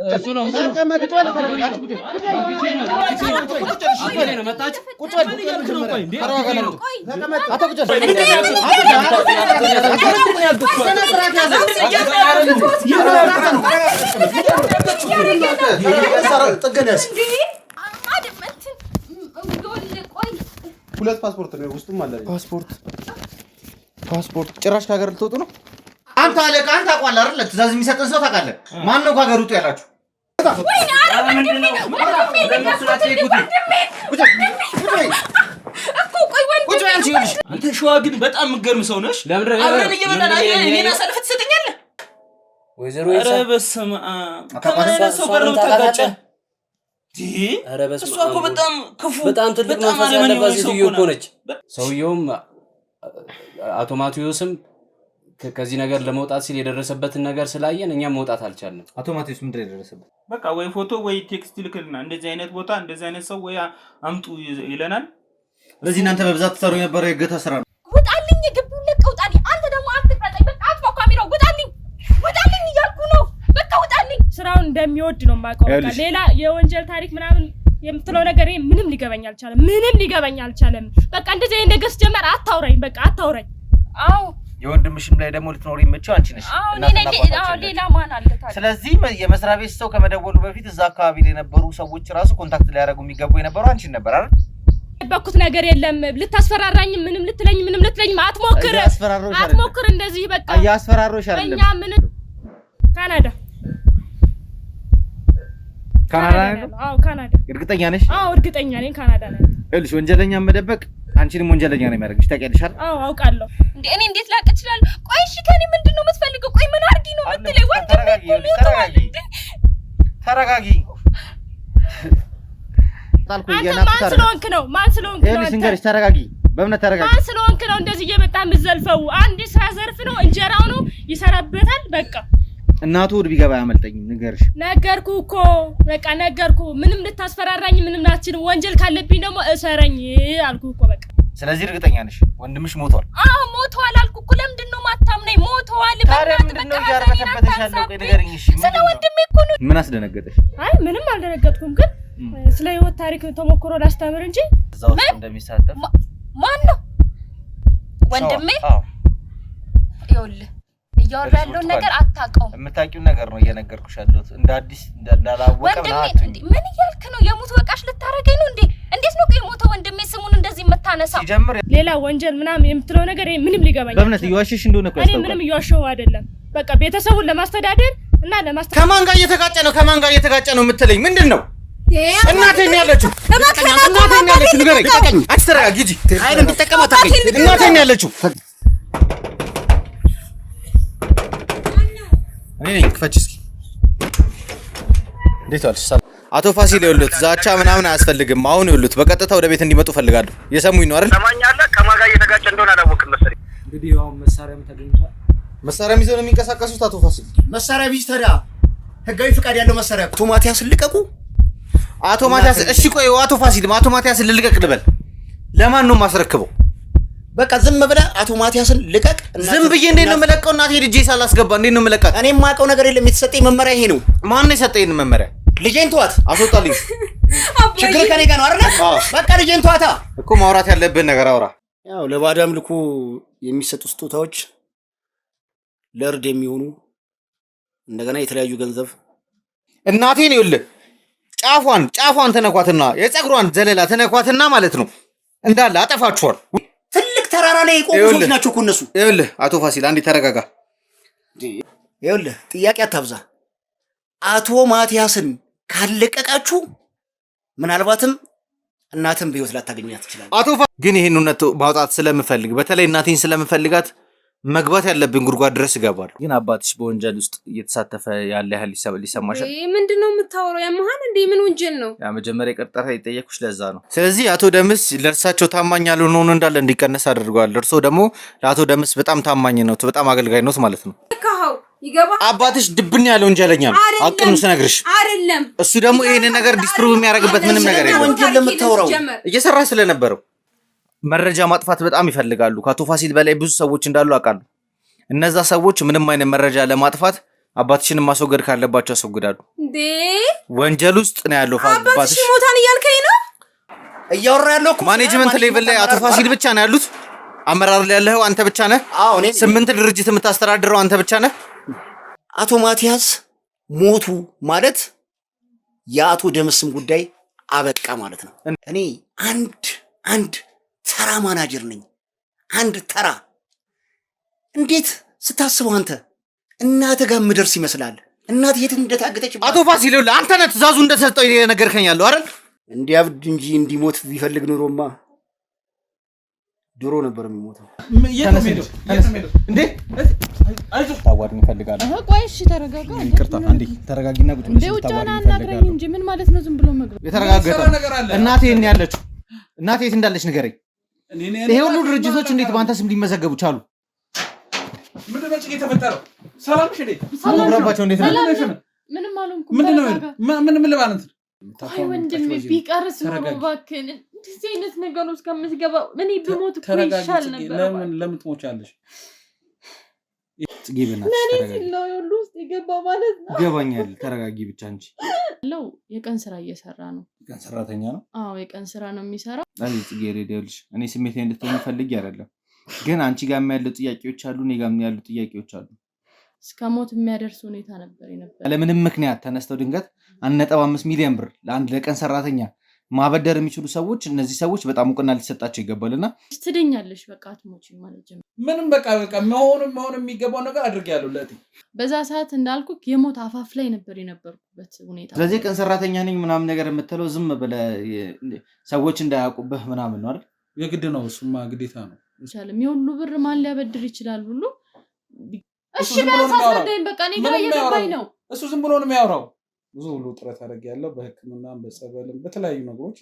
እሱ ነው ተቀመጥ ወለ ሁለት ፓስፖርት ነው ውስጡም አለ ፓስፖርት ጭራሽ ከሀገር ልትወጡ ነው አንተ አለቃ አንተ አቋል አይደል ትእዛዝ የሚሰጥን ሰው ታውቃለህ ማን ነው ከሀገር ውጡ ያላችሁ ወይኔ አረ ምንድነው ቁጭ በይ አንቺ ይልሽ አንተ ሸዋ ግን በጣም ምገርም ሰው ነሽ አብረን እየበላን እኔና ሰልፍ ትሰጠኛለህ ወይዘሮ ይሳ አረ በስመ አብ ከማን ሰው ጋር ነው ተጋጨ አረ በስመ አብ እሷ እኮ በጣም ክፉ በጣም ትልቅ መንፈስ ያለባት ሴትዮ እኮ ነች ሰውየውም አቶ ማቴዎስም ከዚህ ነገር ለመውጣት ሲል የደረሰበትን ነገር ስላየን እኛም መውጣት አልቻልንም አቶ ማቴዎስ ምንድነው የደረሰበት በቃ ወይ ፎቶ ወይ ቴክስት ልክልና እንደዚህ አይነት ቦታ እንደዚህ አይነት ሰው ወይ አምጡ ይለናል ለዚህ እናንተ በብዛት ተሰሩ የነበረ የገታ ስራ ነው ውጣልኝ ግቢውን ለቀህ ውጣልኝ አንተ ደግሞ አትቀጣኝ በቃ አጥፋው ካሜራው ውጣልኝ እያልኩ ነው በቃ ውጣልኝ ስራውን እንደሚወድ ነው የማውቀው በቃ ሌላ የወንጀል ታሪክ ምናምን የምትለው ነገር ምንም ሊገባኝ አልቻለም በቃ እንደዚህ አይነት ነገር ጀመር አታውራኝ በቃ አታውራኝ አው የወንድምሽም ላይ ደግሞ ልትኖሪ የምትችው አንቺ ነሽ አው ሌላ ማን አለ ታዲያ ስለዚህ የመስሪያ ቤት ሰው ከመደወሉ በፊት እዛ አካባቢ ላይ የነበሩ ሰዎች ራሱ ኮንታክት ሊያደርጉ የሚገቡ የነበሩ አንቺ ነበር አይደል በኩት ነገር የለም ልታስፈራራኝ ምንም ልትለኝ አትሞክር እንደዚህ በቃ ያስፈራሮሽ አይደለም እኛ ምን ካናዳ አው ካናዳ እርግጠኛ ነሽ አው እርግጠኛ ነኝ ካናዳ ነኝ እልሽ ወንጀለኛ መደበቅ አንቺንም ወንጀለኛ ነው የሚያደርግሽ ታውቂያለሽ አይደል አው አውቃለሁ እንዴ እኔ እንዴት ላቅ እችላለሁ ቆይ እሺ ከኔ ምንድነው የምትፈልገው ቆይ ምን አርጊ ነው የምትለኝ ተረጋጊ ታልኩ ማን ስለሆንክ ነው እልሽ እንገርሽ ተረጋጊ በእምነት ተረጋጊ ማን ስለሆንክ ነው እንደዚህ እየመጣ የምትዘልፈው አንድ ስራ ዘርፍ ነው እንጀራው ነው ይሰራበታል በቃ እናቱ ወድ ቢገባ ያመልጠኝም ንገርሽ ነገርኩ እኮ በቃ ነገርኩ ምንም ልታስፈራራኝ ምንም ናችን ወንጀል ካለብኝ ደግሞ እሰረኝ አልኩ እኮ በቃ ስለዚህ እርግጠኛ ነሽ ወንድምሽ ሞቷል አዎ ሞቷል አልኩ እኮ ለምንድነው ማታምነኝ ሞቷል ታዲያ ምንድነው ያርበተበተሽ ያለው ቆይ ንገርኝ እሺ ስለ ወንድሜ እኮ ነው ምን አስደነገጠሽ አይ ምንም አልደነገጥኩም ግን ስለ ህይወት ታሪክ ተሞክሮ ላስተምር እንጂ እዛው እንደሚሳተፍ ማን ነው ወንድሜ አዎ ይኸውልህ እያወራ ያለው ነገር አታውቀውም የምታውቂው ነገር ነው እየነገርኩሽ ያለሁት እንደ አዲስ እንዳላወቀ ምን እያልክ ነው የሙት ወቃሽ ልታረገኝ ነው እንዴ እንዴት ነው የሞተ ወንድሜ ስሙን እንደዚህ መታነሳው ሲጀምር ሌላ ወንጀል ምናምን የምትለው ነገር ምንም ሊገባኝ በእምነት እየዋሸሽ እንደሆነ እኮ ያስታውቃል እኔ ምንም እየዋሸው አይደለም በቃ ቤተሰቡን ለማስተዳደር እና ከማን ጋር እየተጋጨ ነው የምትለኝ ምንድነው እናቴን ያለችው ንገረኝ አንቺ ተረጋጊ ሂጂ አይደል እንድትጠቀማት አድርገኝ እናቴን ያለችው እኔ ክፈች እስኪ እንዴት ዋልሽ አቶ ፋሲል ይኸውልህ ዛቻ ምናምን አያስፈልግም አሁን ይኸውልህ በቀጥታ ወደ ቤት እንዲመጡ ፈልጋለሁ የሰሙኝ ነው አይደል ሰማኛለህ ከማን ጋር እየተጋጨ እንደሆነ አላወቅም መሰለኝ እንግዲህ ያው መሳሪያም ተገኝቷል መሳሪያም ይዘው ነው የሚንቀሳቀሱት አቶ ፋሲል መሳሪያ ቢዝ ታዲያ ህጋዊ ፍቃድ ያለው መሳሪያ አቶ ማቲያስ ልቀቁ አቶ ማቲያስ እሺ ቆይ አቶ ፋሲል አቶ ማቲያስ ልልቀቅ ልበል ለማን ነው ማስረክበው በቃ ዝም ብለህ አቶ ማቲያስን ልቀቅ ዝም ብዬ እንዴት ነው መለቀው እናቴ ልጄ ሳላስገባ እንዴት ነው መለቃት እኔ የማውቀው ነገር የለም የተሰጠኝ መመሪያ ይሄ ነው ማን ነው የሰጠኝ መመሪያ ልጄን ተዋት አስወጣልኝ ችግር ከኔ ጋር ነው አይደል በቃ ልጄን ተዋታ እኮ ማውራት ያለብን ነገር አውራ ያው ለባዕድ አምልኮ የሚሰጡ ስጦታዎች ለእርድ የሚሆኑ እንደገና የተለያዩ ገንዘብ እናቴን ይኸውልህ ጫፏን ተነኳትና የፀጉሯን ዘለላ ተነኳትና ማለት ነው እንዳለ አጠፋችኋል ትልቅ ተራራ ላይ የቆሙ ሰዎች ናቸው እኮ እነሱ ይኸውልህ አቶ ፋሲል አንዴ ተረጋጋ ይኸውልህ ጥያቄ አታብዛ አቶ ማቲያስን ካለቀቃችሁ ምናልባትም እናትም በህይወት ላታገኛት ይችላል አቶ ግን ይሄን እውነት ማውጣት ስለምፈልግ በተለይ እናቴን ስለምፈልጋት መግባት ያለብን ጉርጓድ ድረስ ይገባሉ ግን አባትሽ በወንጀል ውስጥ እየተሳተፈ ያለ ያህል ሊሰማሽ ምንድነው የምታወራው ያመሃን እንዴ ምን ወንጀል ነው ያ መጀመሪያ ቀርጠራ ይጠየቁሽ ለዛ ነው ስለዚህ አቶ ደምስ ለርሳቸው ታማኝ ያልሆነው እንዳለ እንዲቀነስ አድርጓል እርሶ ደግሞ ለአቶ ደምስ በጣም ታማኝ ነው በጣም አገልጋይ ነው ማለት ነው ካው ይገባ አባትሽ ድብን ያለ ወንጀለኛ ነው አቅኑ ስነግርሽ አይደለም እሱ ደግሞ ይሄን ነገር ዲስፕሩቭ የሚያደርግበት ምንም ነገር የለም ወንጀል ለምታወራው እየሰራ ስለነበረው መረጃ ማጥፋት በጣም ይፈልጋሉ ካቶ ፋሲል በላይ ብዙ ሰዎች እንዳሉ አቃሉ እነዛ ሰዎች ምንም አይነት መረጃ ለማጥፋት አባትሽን ማስወገድ ካለባቸው አስወግዳሉ እንዴ ወንጀል ውስጥ ነው ያለው አባትሽ ሞታን እያልከኝ ነው እያወራ ያለው ማኔጅመንት ሌቭል ላይ አቶ ፋሲል ብቻ ነው ያሉት አመራር ላይ ያለው አንተ ብቻ ነህ አዎ እኔ 8 ድርጅት የምታስተዳድረው አንተ ብቻ ነህ አቶ ማቲያስ ሞቱ ማለት የአቶ ደምስም ጉዳይ አበቃ ማለት ነው እኔ አንድ ተራ ማናጀር ነኝ አንድ ተራ እንዴት ስታስበው አንተ እናተ ጋር ምድርስ ይመስላል እናት የት እንደታገተች አቶ ፋሲል አንተ ነህ ትእዛዙ እንደሰጠው ነገርከኝ ያለው አይደል እንዲያብድ እንጂ እንዲሞት ቢፈልግ ኑሮማ ድሮ ነበር የሚሞተው እንዴ ታዋርኝ ፈልጋለሁ ቆይ እሺ ተረጋጋ ይቅርታ አንዴ ተረጋጊና ቁጭ ብለሽ ታዋርኝ ፈልጋለሁ እንጂ ምን ማለት ነው ዝም ብሎ መግባት የተረጋገጠ እናቴ እኔ ያለችው እናቴ የት እንዳለች ንገረኝ ይሄ ሁሉ ድርጅቶች እንዴት ባንተ ስም ሊመዘገቡ ቻሉ ምንድነው እዚህ የተፈጠረው ሰላም ሽዴ አብራባቸው እንዴት ነው ምንም አልሆንኩም ምንድነው ምን ልባንት አይ ወንድም ቢቀርስ ነው ባክን እንደዚህ አይነት ነገር ውስጥ ከምትገባ ምን ይብሞት እኮ ይሻል ነበር ለምን ትሞቻለሽ ጽጌበና ተረጋጊ ነው ሁሉ ውስጥ ይገባ ማለት ነው ገባኛል ተረጋጊ ብቻ እንጂ ለው የቀን ስራ እየሰራ ነው የቀን ሰራተኛ ነው አዎ የቀን ስራ ነው የሚሰራው አይ ጽጌ ሬዲዮልሽ እኔ ስሜቴን እንድትሆን ፈልጊ አይደለም ግን አንቺ ጋር ያለው ጥያቄዎች አሉ እኔ ጋር ያለው ጥያቄዎች አሉ እስከ ሞት የሚያደርስ ሁኔታ ነበር ለምንም ምክንያት ተነስተው ድንገት 1.5 ሚሊዮን ብር ለአንድ ለቀን ሰራተኛ ማበደር የሚችሉ ሰዎች እነዚህ ሰዎች በጣም እውቅና ሊሰጣቸው ይገባልና ትደኛለሽ በቃ አትሞቺ ማለት ጀመረ ምንም በቃ መሆን የሚገባው ነገር አድርጌያለሁ ለቲ በዛ ሰዓት እንዳልኩ የሞት አፋፍ ላይ ነበር የነበርኩበት ሁኔታ ስለዚህ ቀን ሰራተኛ ነኝ ምናምን ነገር የምትለው ዝም ብለ ሰዎች እንዳያውቁብህ ምናምን ነው አይደል የግድ ነው እሱማ ግዴታ ነው ይቻላል የሁሉ ብር ማን ሊያበድር ይችላል ሁሉ እሺ በሳስረዳኝ በቃ እኔ ጋር እየገባኝ ነው እሱ ዝም ብሎ ነው የሚያወራው ብዙ ሁሉ ጥረት አደረጋለሁ በህክምናም በጸበልም በተለያዩ ነገሮች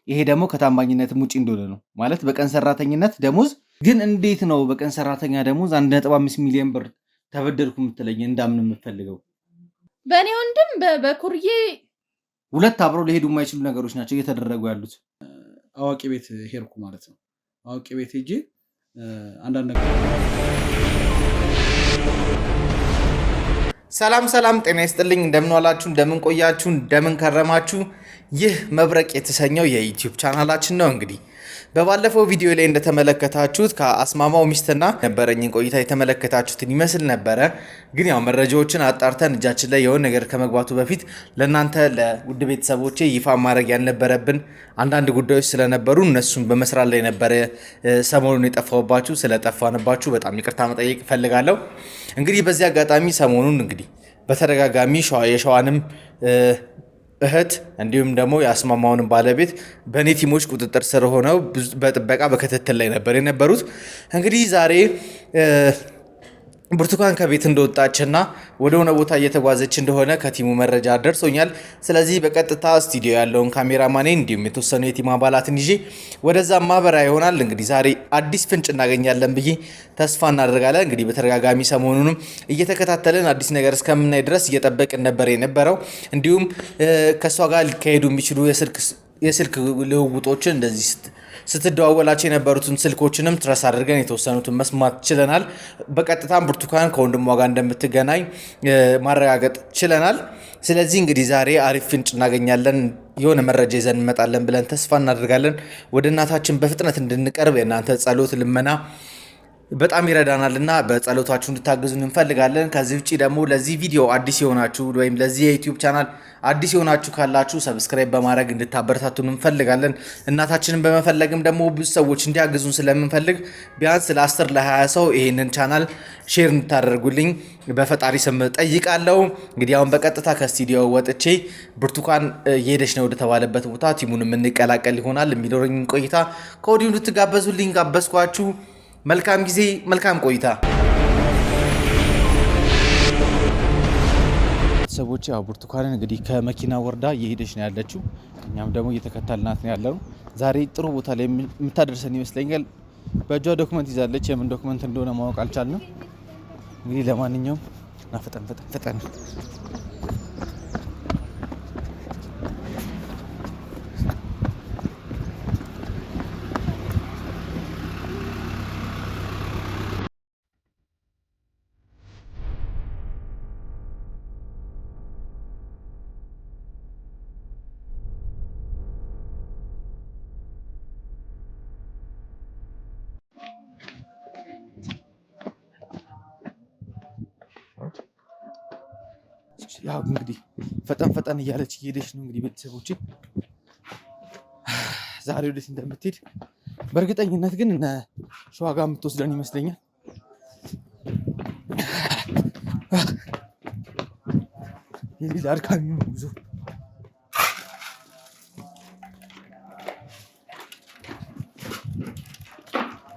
ይሄ ደግሞ ከታማኝነት ሙጪ እንደሆነ ነው ማለት በቀን ሰራተኝነት ደሞዝ ግን እንዴት ነው በቀን ሰራተኛ ደሞዝ 1.5 ሚሊዮን ብር ተበደርኩ የምትለኝ እንዳምን የምፈልገው በእኔ ወንድም በኩርዬ ሁለት አብረው ሊሄዱ የማይችሉ ነገሮች ናቸው እየተደረጉ ያሉት አዋቂ ቤት ሄርኩ ማለት ነው አዋቂ ቤት ሄጄ አንዳንድ ነገር ሰላም ጤና ይስጥልኝ እንደምን ዋላችሁ እንደምን ቆያችሁ እንደምን ከረማችሁ ይህ መብረቅ የተሰኘው የዩቲዩብ ቻናላችን ነው እንግዲህ በባለፈው ቪዲዮ ላይ እንደተመለከታችሁት ከአስማማው ሚስትና ነበረኝን ቆይታ የተመለከታችሁትን ይመስል ነበረ ግን ያው መረጃዎችን አጣርተን እጃችን ላይ የሆነ ነገር ከመግባቱ በፊት ለእናንተ ለውድ ቤተሰቦቼ ይፋ ማድረግ ያልነበረብን አንዳንድ ጉዳዮች ስለነበሩ እነሱን በመስራት ላይ ነበረ ሰሞኑን የጠፋውባችሁ ስለጠፋንባችሁ በጣም ይቅርታ መጠየቅ ፈልጋለሁ እንግዲህ በዚህ አጋጣሚ ሰሞኑን እንግዲህ በተደጋጋሚ የሸዋንም እህት እንዲሁም ደግሞ ያስማማውን ባለቤት በኔ ቲሞች ቁጥጥር ስር ሆነው በጥበቃ በከተተል ላይ ነበር የነበሩት እንግዲህ ዛሬ ብርቱካን ከቤት እንደወጣችና ወደ ሆነ ቦታ እየተጓዘች እንደሆነ ከቲሙ መረጃ ደርሶኛል ስለዚህ በቀጥታ ስቱዲዮ ያለውን ካሜራማኔ እንዲሁም የተወሰኑ የቲም አባላትን ይዤ ወደዛ ማበራ ይሆናል እንግዲህ ዛሬ አዲስ ፍንጭ እናገኛለን ብዬ ተስፋ እናደርጋለን እንግዲህ በተደጋጋሚ ሰሞኑንም እየተከታተልን አዲስ ነገር እስከምናይ ድረስ እየጠበቅን ነበር የነበረው እንዲሁም ከሷ ጋር ሊካሄዱ የሚችሉ የስልክ ልውውጦችን እንደዚህ ስትደዋወላቸው የነበሩትን ስልኮችንም ትረስ አድርገን የተወሰኑትን መስማት ችለናል በቀጥታም ብርቱካን ከወንድሟ ጋር እንደምትገናኝ ማረጋገጥ ችለናል ስለዚህ እንግዲህ ዛሬ አሪፍ ፍንጭ እናገኛለን የሆነ መረጃ ይዘን እንመጣለን ብለን ተስፋ እናደርጋለን ወደ እናታችን በፍጥነት እንድንቀርብ የእናንተ ጸሎት ልመና በጣም ይረዳናልና በጸሎታችሁ እንድታግዙን እንፈልጋለን ከዚህ ውጪ ደግሞ ለዚህ ቪዲዮ አዲስ የሆናችሁ ወይም ለዚህ የዩቲዩብ ቻናል አዲስ የሆናችሁ ካላችሁ ሰብስክራይብ በማድረግ እንድታበረታቱን እንፈልጋለን እናታችንን በመፈለግም ደግሞ ብዙ ሰዎች እንዲያግዙን ስለምንፈልግ ቢያንስ ለ10 ለ20 ሰው ይሄንን ቻናል ሼር እንድታደርጉልኝ በፈጣሪ ስም ጠይቃለሁ እንግዲህ አሁን በቀጥታ ከስቱዲዮ ወጥቼ ብርቱካን እየሄደች ነው ወደ ተባለበት ቦታ ቲሙንም እንቀላቀል ይሆናል የሚኖረኝ ቆይታ ከወዲሁ እንድትጋበዙልኝ ጋበዝኳችሁ መልካም ጊዜ መልካም ቆይታ ሰዎች ያው ብርቱካንን እንግዲህ ከመኪና ወርዳ እየሄደች ነው ያለችው እኛም ደግሞ እየተከታልናት ነው ያለው ዛሬ ጥሩ ቦታ ላይ የምታደርሰን ይመስለኛል በእጇ ዶክመንት ይዛለች የምን ዶክመንት እንደሆነ ማወቅ አልቻልንም እንግዲህ ለማንኛውም ፈጠን ያው እንግዲህ ፈጠን እያለች እየሄደች ነው እንግዲህ ቤተሰቦቼ ዛሬ ወዴት እንደምትሄድ በእርግጠኝነት ግን እነ ሸዋ ጋር የምትወስደን ይመስለኛል። የሌላ አድካሚ ነው ጉዞ።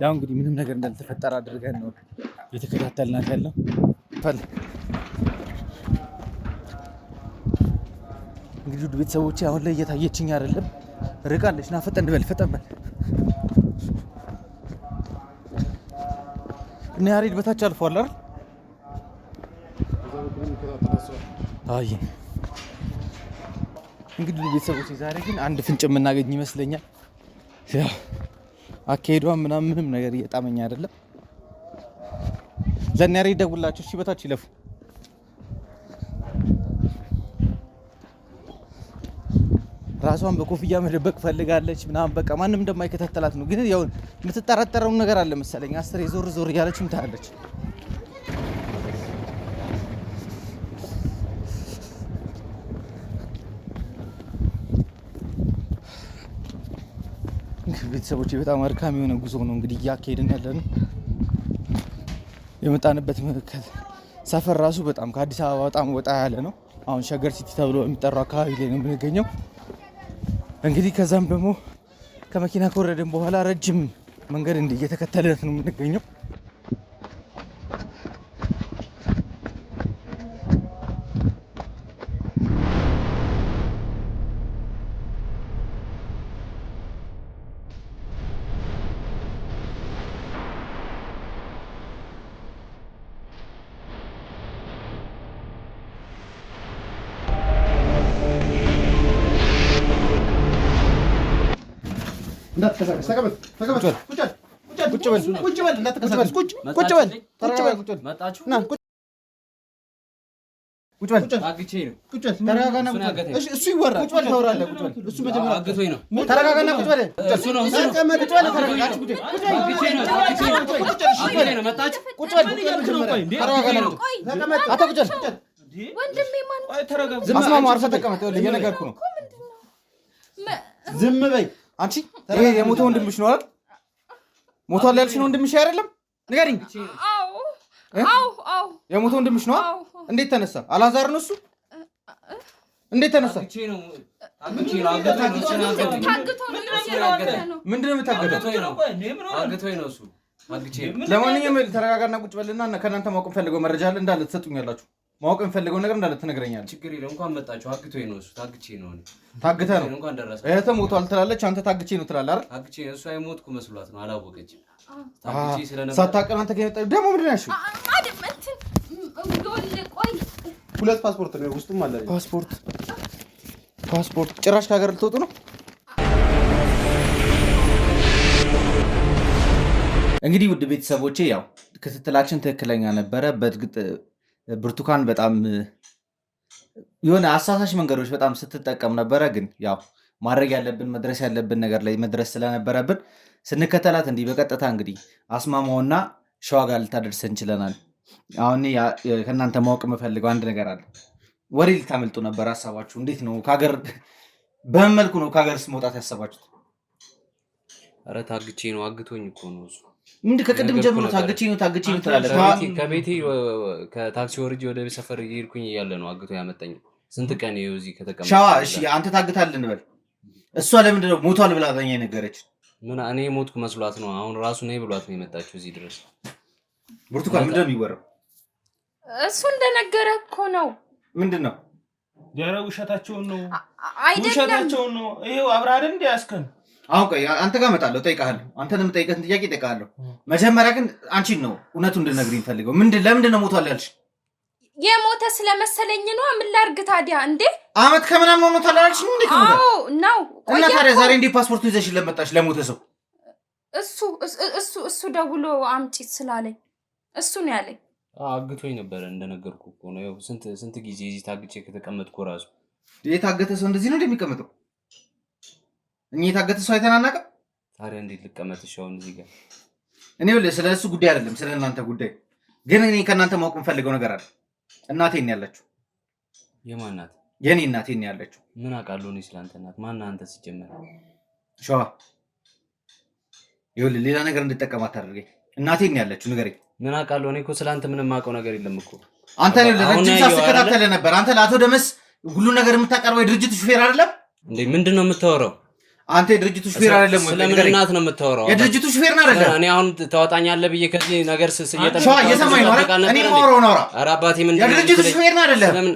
ያው እንግዲህ ምንም ነገር እንዳልተፈጠረ አድርገን ነው የተከታተልናት ያለው። እንግዲህ ውድ ቤተሰቦቼ አሁን ላይ እየታየችኝ አይደለም፣ ርቃለች። ና ፈጠን በል እና ያሬድ በታች አልፏል አይደል? አይ እንግዲህ ቤተሰቦቼ ዛሬ ግን አንድ ፍንጭ የምናገኝ ይመስለኛል። ያው አካሄዷን ምንም ነገር እየጣመኝ አይደለም። ለእነ ያሬድ ደውላቸው እሺ፣ በታች ይለፉ። ራሷን በኮፍያ መደበቅ ፈልጋለች ምናምን በቃ ማንም እንደማይከታተላት ነው። ግን ያው የምትጠራጠረው ነገር አለ መሰለኝ። አስሬ ዞር እያለችም ታያለች። ቤተሰቦቼ በጣም አድካሚ የሆነ ጉዞ ነው እንግዲህ እያካሄድን ያለነው። የመጣንበት ሰፈር ራሱ በጣም ከአዲስ አበባ በጣም ወጣ ያለ ነው። አሁን ሸገር ሲቲ ተብሎ የሚጠራው አካባቢ ላይ ነው የምንገኘው። እንግዲህ ከዛም ደግሞ ከመኪና ከወረድን በኋላ ረጅም መንገድ እንዲህ እየተከተልን ነው የምንገኘው። እንዳትከሳከስ ተቀመጥ። ቁጭ በል እንዳትከሳከስ። ቁጭ በል መጣችሁ። ና ቁጭ በል አግቼ ነው። ተረጋጋና ቁጭ በል። እሱ ይወራል። ቁጭ በል ታወራለህ። ቁጭ በል። እሱ መጀመሪያ አግቶኝ ነው። ተረጋጋና ቁጭ በል። እሱ ነው ተቀመጥ። ቁጭ በል። ተረጋጋና ቁጭ በል። አግቼ ነው። መጣችሁ። ቁጭ በል። ተረጋጋና ተቀመጥ። አታ ቁጭ በል። ወንድሜ ማን? ተረጋጋ። አስማማ አርፈህ ተቀመጥ። እየነገርኩ ነው። ዝም በይ አንቺ። ይሄ የሞተ ወንድምሽ ነው አይደል? ሞቷል ያልሽ ነው ወንድምሽ አይደለም? ንገሪኝ። አዎ የሞተ ወንድምሽ ነው። እንዴት ተነሳ? አላዛር ነው እሱ። እንዴት ተነሳ? ምንድነው የምታገተው? ለማንኛውም ተረጋጋና ቁጭ በልና ከእናንተ ማወቅ የምፈልገው መረጃ አለ እንዳለ ትሰጡኛላችሁ። ማወቅ የምፈልገው ነገር እንዳለ ትነግረኛለህ። ችግር የለም። እንኳን መጣችሁ። አግቶኝ ነው እሱ። ታግቼ ነው። ታግተህ ነው? እንኳን ደረሰ። እህትህ ሞቷል ትላለች፣ አንተ ታግቼ ነው ትላለህ አይደል? ታግቼ እሱ አይሞትኩ መስሏት ነው፣ አላወቀችም። ታግቼ ስለነበር ሳታውቅ አንተ ከመጣህ ደግሞ ምንድን ነው ያልሽው? ሁለት ፓስፖርት ነው ውስጥም አለ። ፓስፖርት ጭራሽ ከሀገር ልትወጡ ነው? እንግዲህ ውድ ቤተሰቦቼ ያው ክትትላችን ትክክለኛ ነበረ። በእርግጥ ብርቱካን በጣም የሆነ አሳሳሽ መንገዶች በጣም ስትጠቀም ነበረ። ግን ያው ማድረግ ያለብን መድረስ ያለብን ነገር ላይ መድረስ ስለነበረብን ስንከተላት እንዲህ በቀጥታ እንግዲህ አስማማውና ሸዋ ጋር ልታደርሰን ችለናል። አሁን ከእናንተ ማወቅ የምፈልገው አንድ ነገር አለ። ወሬ ልታመልጡ ነበር ሀሳባችሁ እንዴት ነው? ከሀገር በምን መልኩ ነው ከሀገርስ መውጣት ያሰባችሁት? ኧረ ታግቼ ነው። አግቶኝ እኮ ነው እሱ። ምንድን ከቅድም ጀምሮ ታግቼ ነው ትላለህ? ከቤቴ ከታክሲ ወርጄ ወደ ቤት ሰፈር እየሄድኩኝ እያለ ነው አግቶ ያመጣኝ። ስንት ቀን ይኸው እዚህ ከተቀመጥኩ። ሸዋ እሺ፣ አንተ ታግታለህ እንበል። እሷ ለምንድን ነው ሞቷል ብላ በኛ የነገረች? ምን እኔ ሞትኩ መስሏት ነው። አሁን ራሱ ነይ ብሏት ነው የመጣችው እዚህ ድረስ። ብርቱካን ምንድን ነው የሚወራው? እሱ እንደነገረ እኮ ነው። ምንድን ነው? ኧረ ውሸታቸውን ነው። አይደለም ውሸታቸውን ነው። ይሄው አብራደ እንደ ያስከን አሁን ቆይ አንተ ጋር እመጣለሁ፣ እጠይቅሃለሁ። አንተን የምጠይቀትን ጥያቄ እጠይቅሃለሁ። መጀመሪያ ግን አንቺን ነው እውነቱን እንድትነግሪኝ ፈልገው። ለምንድን ነው ሞቷል ያልሽ? የሞተ ስለመሰለኝ ነው። ምን ላድርግ ታዲያ? እንዴ አመት ከምናምን ሞቷል ያልሽ ነው እንዴ? አዎ ነው። እና ታዲያ ዛሬ እንዴ ፓስፖርቱ ይዘሽ ለመጣሽ ለሞተ ሰው? እሱ ደውሎ አምጪ ስላለኝ እሱ ነው ያለኝ። አግቶኝ ነበረ እንደነገርኩ እኮ ነው። ያው ስንት ጊዜ እዚህ ታግቼ ከተቀመጥኩ ራሱ። የታገተ ሰው እንደዚህ ነው እንደሚቀመጠው? እኛ የታገተ ሰው አይተናናቀም። ታዲያ እንዴት ልቀመጥሽ አሁን እዚህ ጋር? እኔ ስለ እሱ ጉዳይ አይደለም ስለ እናንተ ጉዳይ ግን እኔ ከእናንተ ማወቅ የምፈልገው ነገር አለ። እናቴን ያላችሁ የማናት የኔ እናቴ ነው ያለችው። ምን አውቃለሁ እኔ ስላንተ እናት ማን አንተ ሲጀመር ሸዋ ይኸውልህ ሌላ ነገር እንድጠቀማት አድርገኝ። እናቴ ነው ያለችው ንገረኝ። ምን አውቃለሁ እኔ እኮ ስላንተ ምንም ማውቀው ነገር የለም እኮ። አንተ ለረጅም ሰዓት ስትከታተል ነበር። አንተ ለአቶ ደመስ ሁሉ ነገር የምታቀርበው የድርጅቱ ሹፌር አይደለም እንዴ? ምንድነው የምታወራው አንተ? የድርጅቱ ሹፌር አይደለም ወይ? ስለምን እናት ነው የምታወራው? የድርጅቱ ሹፌር ነው አይደለም? እኔ አሁን ታወጣኛለህ ብዬ ከዚህ ነገር እየጠበቅኩ ሸዋ እየሰማኝ ነው አይደል? እኔ ማውራው ነው። ኧረ አባቴ ምን የድርጅቱ ሹፌር ነው አይደለም? ስለምን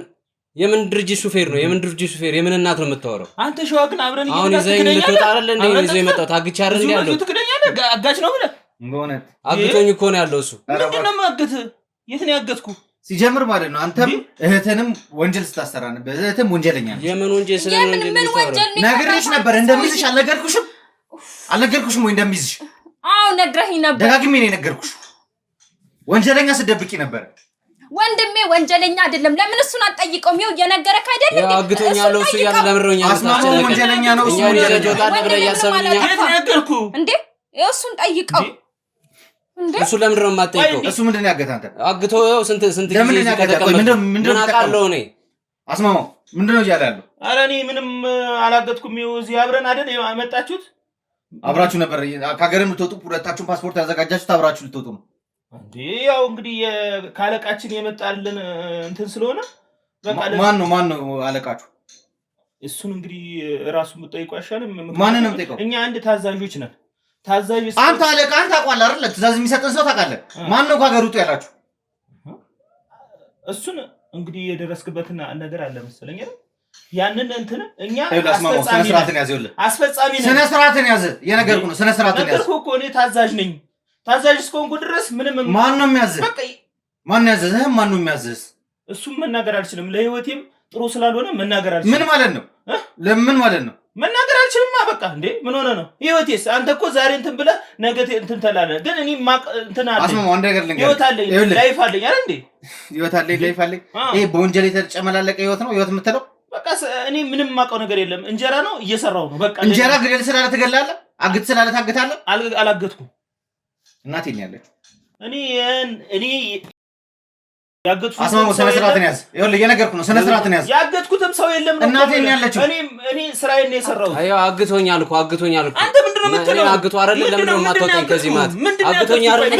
የምን ድርጅት ሹፌር ነው? የምን ድርጅት ሹፌር? የምን እናት ነው የምታወራው? አንተ ሸዋ ግን አብረን አሁን ይዘኝ ልትወጣ አይደል እንዴ? ይዘኝ መጣው ታግቻ አይደል እንዴ ያለው? ትክደኛለህ? አጋች ነው ብለህ በእውነት አግቶኝ እኮ ነው ያለው እሱ። ምንድነው ማገት? የት ነው ያገትኩ? ሲጀምር ማለት ነው አንተም እህተንም ወንጀል ስታሰራ ነበር። እህተም ወንጀለኛ ነች። የምን ወንጀል? ስለምን ወንጀል? ነግሬሽ ነበር እንደሚይዝሽ። አልነገርኩሽም ወይ እንደሚይዝሽ? አዎ ነግረኸኝ ነበር። ደጋግሜ ነው የነገርኩሽ። ወንጀለኛ ስደብቂ ነበር። ወንድሜ ወንጀለኛ አይደለም። ለምን እሱን አትጠይቀውም? ይኸው እየነገረክ አይደል እንዴ? አግቶኛለሁ እሱ ያለ ለምሮኛ አስማማው ወንጀለኛ ነው እሱ። ወንጀለኛ ነበር ያሰብኛ ነገርኩ እንዴ? እሱን ጠይቀው እንዴ። እሱ ለምን ነው የማትጠይቀው? እሱ ምንድነው ያገታ? አንተ አግቶ ስንት ጊዜ ከተቀመጠ ምን አውቃለሁ እኔ። አስማማው ምንድነው እያለ ያለው? ኧረ እኔ ምንም አላገትኩም። ይኸው እዚህ አብረን አይደል ያመጣችሁት? አብራችሁ ነበር ከሀገር የምትወጡ ሁለታችሁን ፓስፖርት ያዘጋጃችሁት አብራችሁ ልትወጡ ነው እንዴ? ያው እንግዲህ ካለቃችን የመጣልን እንትን ስለሆነ በቃ ማን ነው አለቃችሁ? እሱን እንግዲህ ራሱን ብትጠይቁ አይሻልም? ማንን ነው የምትጠይቀው? እኛ አንድ ታዛዦች ነን። ታዛዥ አንተ አለቃ አንተ ታውቃለህ አይደል? ትእዛዝ የሚሰጥን ሰው ታውቃለህ። ማን ነው ከሀገር ውጡ ያላችሁ? እሱን እንግዲህ የደረስክበትና ነገር አለ መሰለኝ አይደል? ያንን እንትን እኛ አስፈጻሚ ነን። ስነ ስርዓትን ያዝ። የነገርኩ ነው ስነ ስርዓትን ያዝ። ነገርኩ እኮ እኔ ታዛዥ ነኝ። ታዛዥ እስከሆንኩ ድረስ ምንም ማን ነው የሚያዝህ? ማን ነው ያዘዘህ? ማን ነው የሚያዝህ? እሱም መናገር አልችልም። ለህይወቴም ጥሩ ስላልሆነ መናገር አልችልም። ምን ማለት ነው? ለምን ማለት ነው? መናገር አልችልም። በቃ እንዴ ምን ሆነ ነው? ህይወቴስ አንተ እኮ ዛሬ እንትን ብለህ ነገ እንትን ተላለህ። ግን እኔ እንትን አለ አስማማው አንድ ነገር ልንገርህ። ህይወት አለኝ፣ ላይፍ አለኝ አይደል እንዴ? ህይወት አለኝ፣ ላይፍ አለኝ። ይሄ በወንጀል የተጨመላለቀ ህይወት ነው ህይወት የምትለው? በቃ እኔ ምንም የማውቀው ነገር የለም። እንጀራ ነው እየሰራው ነው። በቃ እንጀራ ግደል ስላለ ትገላለህ፣ አግት ስላለ ታግታለህ። አላገትኩም። እናቴ ነው ያለችው። እኔ ያገትኩት አስማማው ስነ ስርዓትን ያዝ። ይኸውልህ እየነገርኩ ነው ስነ ስርዓትን ያዝ። ያገትኩትም ሰው የለም ነው። እናቴ ነው ያለችው። እኔ ስራዬን ነው የሰራሁት። አዮ አግቶኛል እኮ አንተ ምንድነው የምትለው? አግቶ አይደል? ለምን ነው የማትወጣኝ ከዚህ ማለት? አግቶኛ አይደል?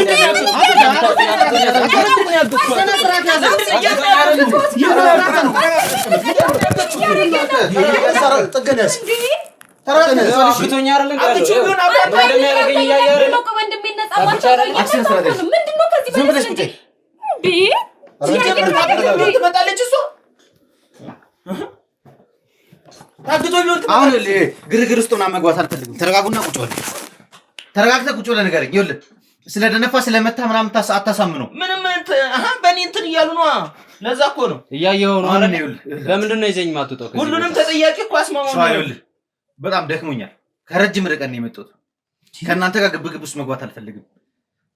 ስነ ስርዓት ያዝ። ጥገነስ አግቶኛ አይደል? እንደሚያደርገኝ እያየህ ነው ወንድሜ ነፃ ማውጣት ምንድነው ከዚህ ዝም ብለሽ ቁጭ ትመጣለች እሷ ታግቶ ቢሆን አሁን ግርግር ውስጥ ምናምን መግባት አልፈልግም። ተረጋጉና ቁጭ በል። ተረጋግተህ ቁጭ ብለህ ንገረኝ። ይኸውልህ ስለደነፋ ስለመታ ምናምን አታሳምነው። ምንም በእኔ እንትን እያሉ ነዋ። ለዛ እኮ ነው እያየኸው ነው አይደል? ለምንድን ነው ይዘኝ የማትወጣው? ሁሉንም ተጠያቂ እኮ አስማማው ነው። ይኸውልህ በጣም ደክሞኛል። ከረጅም ርቀት ነው የመጣሁት። ከእናንተ ጋር ግብግብ ውስጥ መግባት አልፈልግም።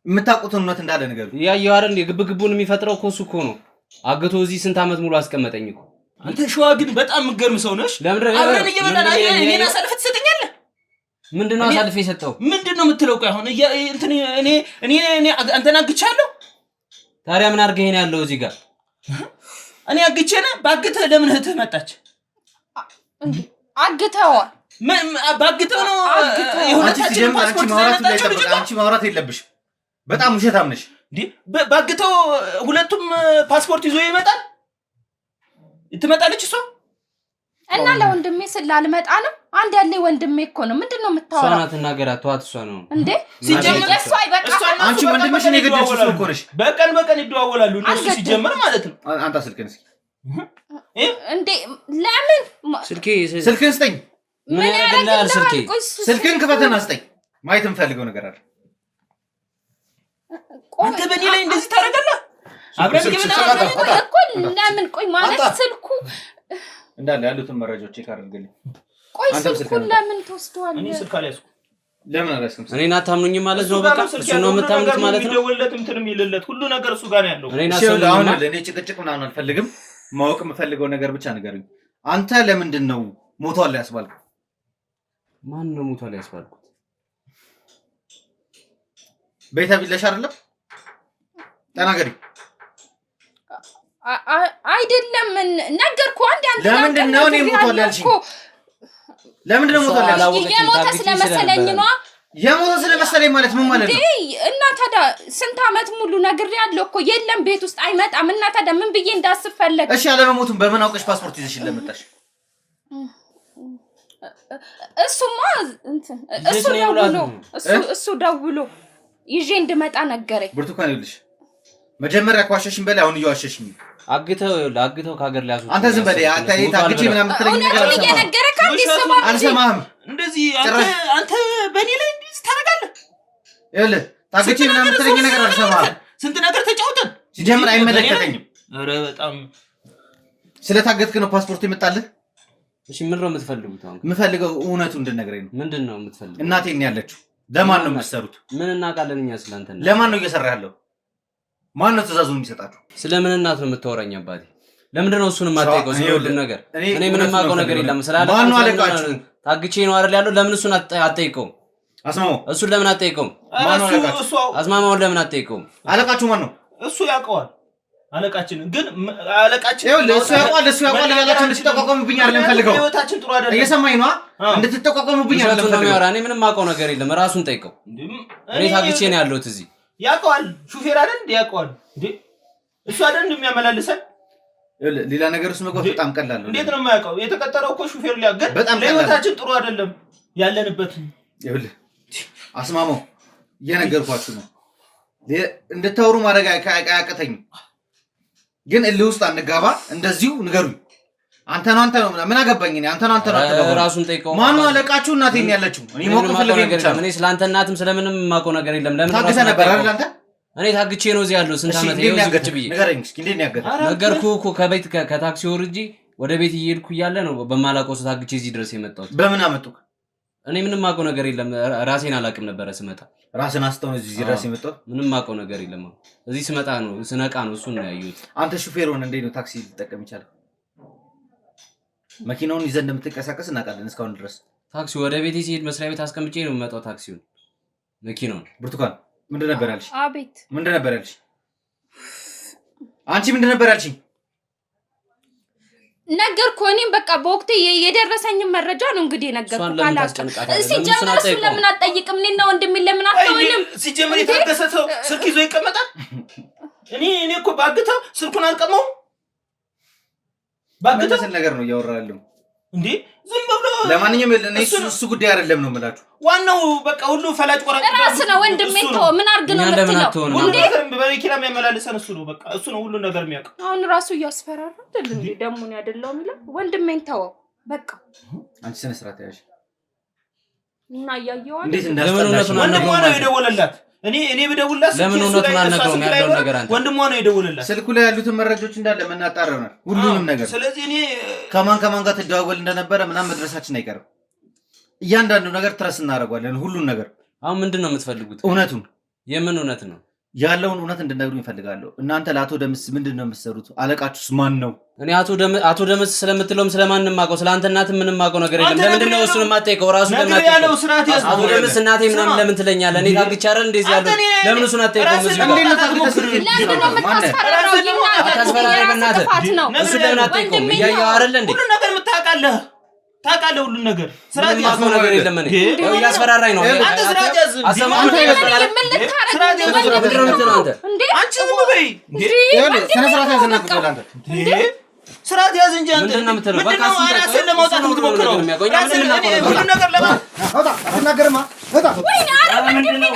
የምታውቁትን እውነት እንዳለ ነገር እያየኸው አይደል? የግብግቡን የሚፈጥረው እኮ እሱ እኮ ነው። አግቶ እዚህ ስንት ዓመት ሙሉ አስቀመጠኝ እኮ። አንተ ሸዋ ግን በጣም የምትገርም ሰው ነሽ። አብረን እየበላን እኔን አሳልፈህ ትሰጠኛለህ? ምንድነው አሳልፈህ የሰጠው? ምንድነው የምትለው? ቆይ አሁን እንትን እኔ አንተን አግቻለሁ። ታዲያ ምን አድርገህ ነው ያለው እዚህ ጋር? እኔ አግቼና ባግተህ ለምን እህትህ መጣች? አግተዋል። ባግተው ነው የሁለታችንን ፓስፖርት አንቺ ማውራት የለብሽም። በጣም ውሸታም ነሽ። ባግተው ሁለቱም ፓስፖርት ይዞ ይመጣል። ትመጣለች እሷ እና ለወንድሜ ስላልመጣ ነው። አንድ ያለ ወንድሜ እኮ ነው። ምንድነው የምታወራው? እሷ ናት እናገራት። ተዋት። እሷ ነው እንዴ ሲጀምር እሷ አይበቃ። አንቺ ወንድምሽ ነው የገደልሽው እኮ ነሽ። በቀን ይደዋወላሉ እነሱ ሲጀምር ማለት ነው። አንተ ስልክህን እስኪ እንዴ ለምን ስልክህን ስጠኝ። ምን ያደርግልሃል? ስልክህን ክፈትና ስጠኝ። ማየት የምፈልገው ነገር አለ። አንተ በእኔ ላይ እንደዚህ ታደርጋለህ? አብረን እኮ ለምን? ቆይ ማለት ስልኩ እንዳለ ያሉትን መረጃዎች ቼክ አድርግልኝ። ቆይ ስልኩን ለምን ትወስደዋለህ? እኔ ስልክ አልያዝኩም። ለምን አልያዝኩም? እኔን አታምኑኝም ማለት ነው? በቃ እሱ ነው የምታምኑት ማለት ነው? የሚደውልለት እንትንም ይልለት ሁሉ ነገር እሱ ጋር ነው ያለው። አሁን እኔ ጭቅጭቅ ምናምን አልፈልግም። ማወቅ የምፈልገው ነገር ብቻ ንገሩኝ። አንተ ለምንድን ነው ሞቷል ያስባልኩት? ማን ነው ሞቷል ያስባልኩት? ቤታ ቢለሽ አይደለም ተናገሪ። አይደለም ነገርኩ አንድ አንተ ለምንድን ነው እኔ ሞቷል ያልሽኝ? ለምንድን ነው ሞቷል ያልሽኝ? የሞተ ስለመሰለኝ ነው። የሞተ ስለመሰለኝ ማለት ምን ማለት ነው? እና ታዲያ ስንት አመት ሙሉ ነግሬያለሁ እኮ የለም ቤት ውስጥ አይመጣም። እና ታዲያ ምን ብዬ እንዳስብ ፈለግ? እሺ አለመሞቱን በምን አውቀሽ ፓስፖርት ይዘሽ ለመጣሽ? እሱማ እንትን እሱ ደውሎ ይዤ እንድመጣ ነገረኝ። ብርቱካን ይኸውልሽ መጀመሪያ ኳሸሽኝ በላይ አሁን እየዋሸሽኝ አግተው ከሀገር ላይ አንተ ዝም በል አንተ ታግቼ ምናምን የምትለኝ ነገር አልሰማህም። እንደዚህ አንተ በእኔ ላይ እንደዚህ ታደርጋለህ? ይኸውልህ ታግቼ ምናምን የምትለኝ ነገር አልሰማህም። ስንት ነገር ተጫውተን ሲጀምር አይመለከተኝም። ኧረ በጣም ስለታገትክ ነው ፓስፖርት የመጣልህ? እሺ ምን ነው የምትፈልጉት? አሁን የምፈልገው እውነቱን እንድነግረኝ ነው። ምንድን ነው የምትፈልጉት? እናቴ ነው ያለችው። ለማን ነው የምትሰሩት? ምን እናውቃለን እኛ ስለአንተ ነው። ለማን ነው እየሰራ ያለው? ማን ነው ትእዛዙን የሚሰጣችሁ? ስለምን እናት ነው የምታወራኝ? አባቴ ለምንድን ነው እሱን የማትጠይቀው? ስለሁሉ ነገር እኔ ምንም የማውቀው ነገር የለም። ማን ነው አለቃችሁ? ታግቼ ነው አይደል ያለው? ለምን እሱን አትጠይቀውም? አስማማው እሱን ለምን አትጠይቀውም? ማን ነው አለቃችሁ? አስማማውን ለምን አትጠይቀውም? አለቃችሁ ማን ነው? እሱ ያውቀዋል። አለቃችን ግን አለቃችን ይኸውልህ እሱ ያውቃል ያላችሁ እንድትጠቋቋሙብኝ አይደለም ፈልገው። ህይወታችን ጥሩ አይደለም። እየሰማኝ ነው? እንድትጠቋቋሙብኝ አይደለም ፈልገው። እኔ ምንም የማውቀው ነገር የለም። ራሱን ጠይቀው። እኔ ታግቼ ነው ያለሁት እዚህ። ያውቀዋል። ሹፌር አይደል እንዴ? ያውቀዋል እንዴ? እሱ አይደል እንደሚያመላልሰን? ሌላ ነገር ውስጥ መግባት በጣም ቀላል ነው። እንዴት ነው የማያውቀው? የተቀጠረው እኮ ሹፌር ሊያገር ለህይወታችን ጥሩ አይደለም ያለንበት። ይኸውልህ አስማማው እየነገርኳችሁ ነው። እንድታወሩ ማድረግ አያቅተኝም፣ ግን እልህ ውስጥ አንጋባ። እንደዚሁ ንገሩኝ። አንተ ነው ምን አገባኝ እኔ። አንተ ነው ራሱን ጠይቀው። ማን ነው አለቃችሁ? እናቴ ነው ያለችው። እኔ ሞቅ ፈልገኝ ብቻ ነው። እኔ ስላንተ እናትም ስለምንም የማውቀው ነገር የለም። ለምን ታግተህ ነበር አይደል አንተ? እኔ ታግቼ ነው እዚህ ያለው። ስንት አመት ይኸው እዚህ ቁጭ ብዬ ንገረኝ እስኪ እንዴት ነው ያገተህ? ነገርኩህ እኮ ከቤት ከታክሲ ወርጄ ወደ ቤት እየሄድኩ እያለ ነው በማላውቀው ሰው ታግቼ እዚህ ድረስ የመጣሁት። በምን አመጡህ? እኔ ምንም የማውቀው ነገር የለም። ራሴን አላውቅም ነበረ ስመጣ። ራስን አስተውን እዚህ ድረስ የመጣሁት ምንም የማውቀው ነገር የለም። እዚህ ስመጣ ነው ስነቃ ነው እሱን ነው ያየሁት። አንተ ሹፌር ሆነህ እንዴት ነው ታክሲ ልትጠቀም ይቻላል? መኪናውን ይዘህ እንደምትንቀሳቀስ እናውቃለን እስካሁን ድረስ። ታክሲ ወደ ቤቴ ሲሄድ መስሪያ ቤት አስቀምጬ ነው የምመጣው ታክሲውን መኪናውን። ብርቱካን ምንድን ነበር ያልሽ? አቤት ምንድን ነበር ያልሽ? አንቺ ምንድን ነበር ያልሽኝ? ነገርኩ። እኔም በቃ በወቅቱ የደረሰኝ መረጃ ነው እንግዲህ ነገርኩ። ካላቀም ሲጀመር እሱ ለምን አትጠይቅም? እኔና ወንድሜ ለምን አትሆንም? ሲጀመር የታገሰ ሰው ስልክ ይዞ ይቀመጣል? እኔ እኮ ባግተው ስልኩን አልቀማው ባግተው ነገር ነው እያወራለሁ እንዴ ዝም ብሎ። ለማንኛውም እሱ ጉዳይ አይደለም ነው የምላችሁ። ዋናው በቃ ሁሉ ፈላጭ ቆራጭ ራስ ነው ወንድሜ። ተው ምን አርግ ነው የምትለው? ሁሉ ነገር በመኪና የሚያመላልሰን እሱ ነው። በቃ እሱ ነው ሁሉ ነገር የሚያውቀው። አሁን ራሱ እያስፈራራ አይደል እንዴ? ደሙ ነው አይደለም የሚለው ወንድሜን ተወው በቃ። አንቺ ስነ ስርዓት ያዥ እና ያያየው እንዴት እንዳስጠላሽ ወንድሟ ነው የደወለላት። እኔ በደውልላት ለምን እውነቱን አልነግረውም ያለው ነገር አንተ ወንድሟ ነው የደወለላት። ስልኩ ላይ ያሉትን መረጃዎች እንዳለ መናጣራናል ሁሉንም ነገር። ስለዚህ እኔ ከማን ጋር ትደዋወል እንደነበረ ምናምን መድረሳችን አይቀርም። እያንዳንዱ ነገር ትረስ እናደርጋለን ሁሉን ነገር። አሁን ምንድነው የምትፈልጉት? እውነቱን። የምን እውነት ነው? ያለውን እውነት እንድነግሩኝ እፈልጋለሁ። እናንተ ለአቶ ደምስ ምንድነው የምትሰሩት? አለቃችሁስ ማን ነው? እኔ አቶ ደምስ ስለምትለውም ስለማንንም ማውቀው ስለአንተ እናትም ምንም ማውቀው ነገር የለም። ለምንድነው እሱን የማትጠይቀው? ራሱ ለምን አትጠይቀው? አቶ ደምስ እናቴ ምናምን ለምን ትለኛለህ? እኔ ታግቼ አይደል እንደዚህ ያለው? ለምን እሱን አትጠይቀው? እዚህ እንዴት ነው ታግተህ? እሱ ለምን አትጠይቀውም? እያየኸው አይደል እንዴ? ሁሉ ነገር የምታውቃለህ ታውቃለህ ሁሉን ነገር። ስራት ያዝነው ነገር የለም። እኔ ያስፈራራኝ ነው። አንተ ስራት ያዝ አሰማህ አንተ ያስፈራራኝ እንዴ? አንቺ ዝም በይ እንዴ? ስነ ስርዓት ያዝና ቁጥር አንተ እንዴ? ስራት ያዝ እንጂ አንተ ምንድነው የምትለው? በቃ ራስን ለማውጣት የምትሞክረው ሁሉ ነገር አውጣ አትናገርማ። ወጣ ወይኔ አረ ምንድነው?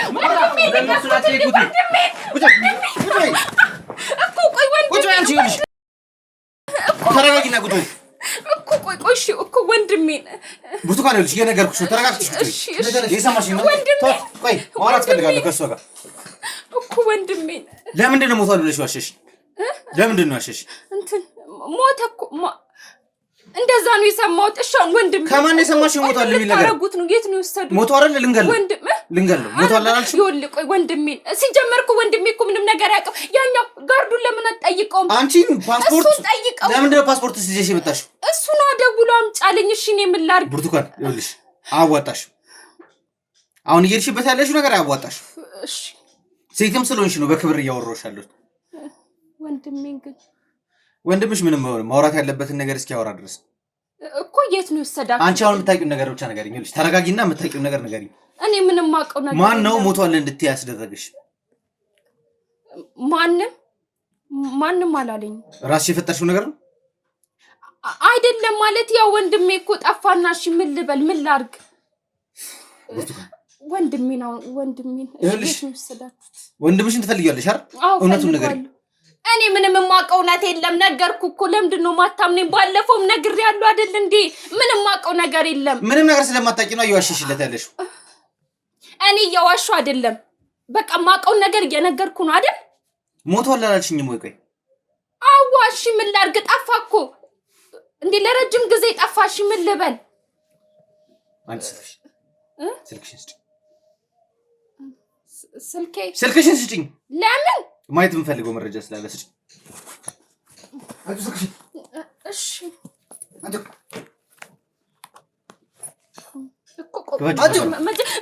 እኮ ቆይ ወንድሜ ተረጋጊና ቁጭ እኮ ቆይ እሺ እኮ ወንድሜ ብርቱካን ልጅ የነገርኩሽ ነው። ተረጋግተሽ የሰማሽ ነው። ቆይ ማውራት ፈልጋለሁ ከእሷ ጋር እኮ ወንድሜ። ለምንድን ነው ሞቷል ብለሽ ዋሸሽ? ለምንድን ነው ዋሸሽ? እንትን ሞተ እኮ እንደዛ ነው የሰማሁት። እሺ አሁን ወንድሜ ከማን የሰማሽው? ሞቷል የሚል ነገር ታረጉት ነው። የት ነው የወሰዱት? ሞቷ አይደል? ልንገለው ሞቷል አላልሽ? ይኸውልህ ቆይ ወንድሜ ሲጀመር እኮ ወንድሜ እኮ ምንም ነገር አያውቅም። ያኛው ጋርዱን ለምን አትጠይቀውም? አንቺን ፓስፖርት ጠይቀው። ለምንድን ነው ፓስፖርት ይዘሽ የመጣሽው? እሱ ነው ደውሎ አምጫልኝ። እሺ እኔ ምን ላድርግ? ብርቱካን ይኸውልሽ አያዋጣሽ። አሁን እየሄድሽበት ያለሽው ነገር አያዋጣሽ። እሺ ሴትም ስለሆንሽ ነው በክብር እያወራሁሽ ያለሁት። ወንድሜ ግን ወንድምሽ ምንም ማውራት ያለበትን ነገር እስኪ ያወራ ድረስ እኮ የት ነው የወሰዳችሁ? አንቺ አሁን የምታውቂው ነገር ብቻ ንገሪኝ። ልጅ ተረጋጊና የምታውቂው ነገር ንገሪኝ። እኔ ምንም ማውቀው ነገር ማን ነው ሞቷል እንድትይ ያስደረገሽ? ማንም አላለኝ። ራስሽ የፈጠርሽው ነገር ነው አይደለም ማለት ያው ወንድሜ እኮ ጠፋና እሺ ምን ልበል ምን ላድርግ? ወንድሜ ነው የወሰዳችሁት። ወንድምሽን ትፈልጊያለሽ አይደል? እውነቱን ንገሪኝ። እኔ ምንም የማውቀው እውነት የለም። ነገርኩ እኮ ለምንድን ነው የማታምነኝ? ባለፈውም ነግሬያለሁ አይደል እንዴ? ምንም የማውቀው ነገር የለም። ምንም ነገር ስለማታውቂ ነው እየዋሸሽለት ያለሽው። እኔ እየዋሸሁ አይደለም። በቃ የማውቀውን ነገር እየነገርኩ ነው አይደል? ሞቷል አላልሽኝም ወይ? ቆይ አዋሽ ምን ላድርግ? ጠፋ እኮ እንዴ ለረጅም ጊዜ ጠፋሽ። ምን ልበል? አንቺ ስልክሽን ስጪኝ። ስልክሽን ስጪኝ። ለምን? ማየት የምፈልገው መረጃ ስላለ ስጪኝ። አንቺ ስልክሽን። እሺ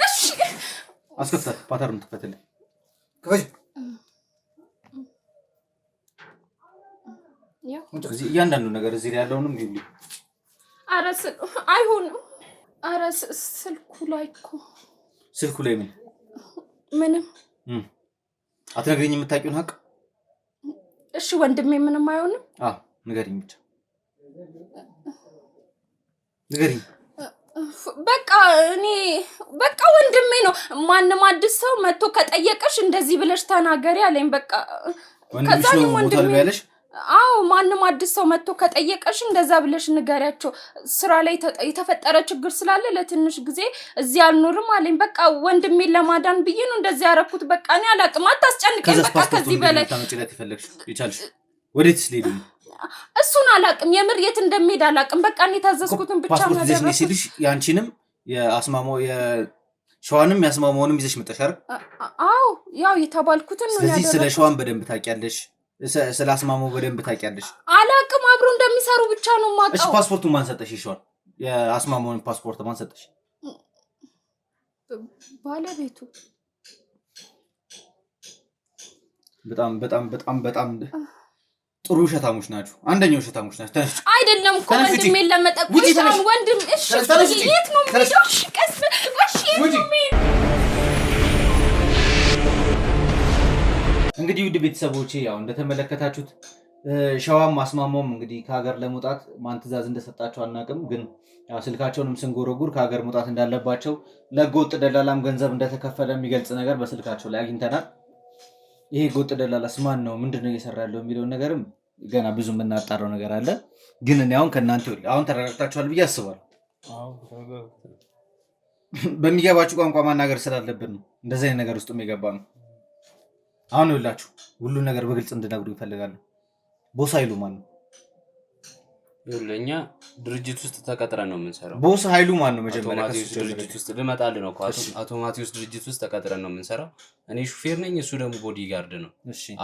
እሺ አስከፍታት ፓተርን ትከተልኝ። ከፈጅ እዚህ እያንዳንዱ ነገር እዚህ ላይ ያለውንም ይብሊ። ኧረ አይሆንም። ኧረ ስልኩ ላይ ምንም አትነግሪኝ የምታውቂውን ሀቅ? እሺ ወንድሜ ምንም አይሆንም። ንገሪኝ ብቻ ንገሪኝ። በቃ ወንድሜ ነው። ማንም አዲስ ሰው መጥቶ ከጠየቀሽ እንደዚህ ብለሽ ተናገሪ አለኝ። በቃ ወንድምሽ ነው ሞቷል ያለሽ? አዎ ማንም አዲስ ሰው መጥቶ ከጠየቀሽ እንደዛ ብለሽ ንገሪያቸው። ስራ ላይ የተፈጠረ ችግር ስላለ ለትንሽ ጊዜ እዚህ አልኖርም አለኝ። በቃ ወንድሜን ለማዳን ብዬ ነው እንደዚህ ያደረኩት። በቃ እኔ አላቅም። አታስጨንቀኝ። በቃ ከዚህ በላይ ታመጪለት ይፈልግሽ ይቻልሽ። ወዴትስ ሊሄድ ነው? እሱን አላቅም። የምር የት እንደሚሄድ አላቅም። በቃ እኔ ታዘዝኩትን ብቻ ነው ያደረኩት። ፓስፖርት ሲልሽ ያንቺንም የአስማማው የሸዋንም ያስማማውንም ይዘሽ መጣሽ አይደል? አዎ ያው የተባልኩትን ነው ያደረኩት። ስለዚህ ስለ ሸዋን በደንብ ታውቂያለሽ፣ ስለ አስማማው በደንብ ታውቂያለሽ። አላቅም። አብሮ እንደሚሰሩ ብቻ ነው የማውቀው። እሺ ፓስፖርቱን ማን ሰጠሽ? ይሸዋል የአስማማውን ፓስፖርት ማን ሰጠሽ? ባለቤቱ። በጣም በጣም በጣም በጣም ጥሩ ውሸታሞች ናችሁ። አንደኛው ውሸታሞች ናችሁ። ተነሽ። አይደለም እኮ ወንድሜን ለመጠቆም ወንድም። እሺ የት ነው የሚሄደው? እሺ ቀስ እንግዲህ ውድ ቤተሰቦቼ ያው እንደተመለከታችሁት ሸዋም አስማማውም እንግዲህ ከሀገር ለመውጣት ማን ትዕዛዝ እንደሰጣቸው አናውቅም፣ ግን ያው ስልካቸውንም ስንጎረጉር ከሀገር መውጣት እንዳለባቸው ለህገወጥ ደላላም ገንዘብ እንደተከፈለ የሚገልጽ ነገር በስልካቸው ላይ አግኝተናል። ይሄ ህገወጥ ደላላስ ማን ነው? ምንድነው እየሰራ ያለው የሚለውን ነገርም ገና ብዙ የምናጣራው ነገር አለ። ግን እኔ አሁን ከእናንተ አሁን ተረጋግታችኋል ብዬ አስባለሁ። በሚገባችሁ ቋንቋ ማናገር ስላለብን ነው እንደዚህ አይነት ነገር ውስጥ የገባ ነው። አሁን ይኸውላችሁ ሁሉን ነገር በግልጽ እንድነግሩ ይፈልጋሉ። ቦስ ኃይሉ ማን ነው? ለኛ ድርጅት ውስጥ ተቀጥረን ነው የምንሰራው። ቦስ ኃይሉ ማን ነው? መጀመሪያ ድርጅት ውስጥ ልመጣልህ ነው። አቶ ማቴዎስ ድርጅት ውስጥ ተቀጥረን ነው የምንሰራው። እኔ ሹፌር ነኝ፣ እሱ ደግሞ ቦዲ ጋርድ ነው።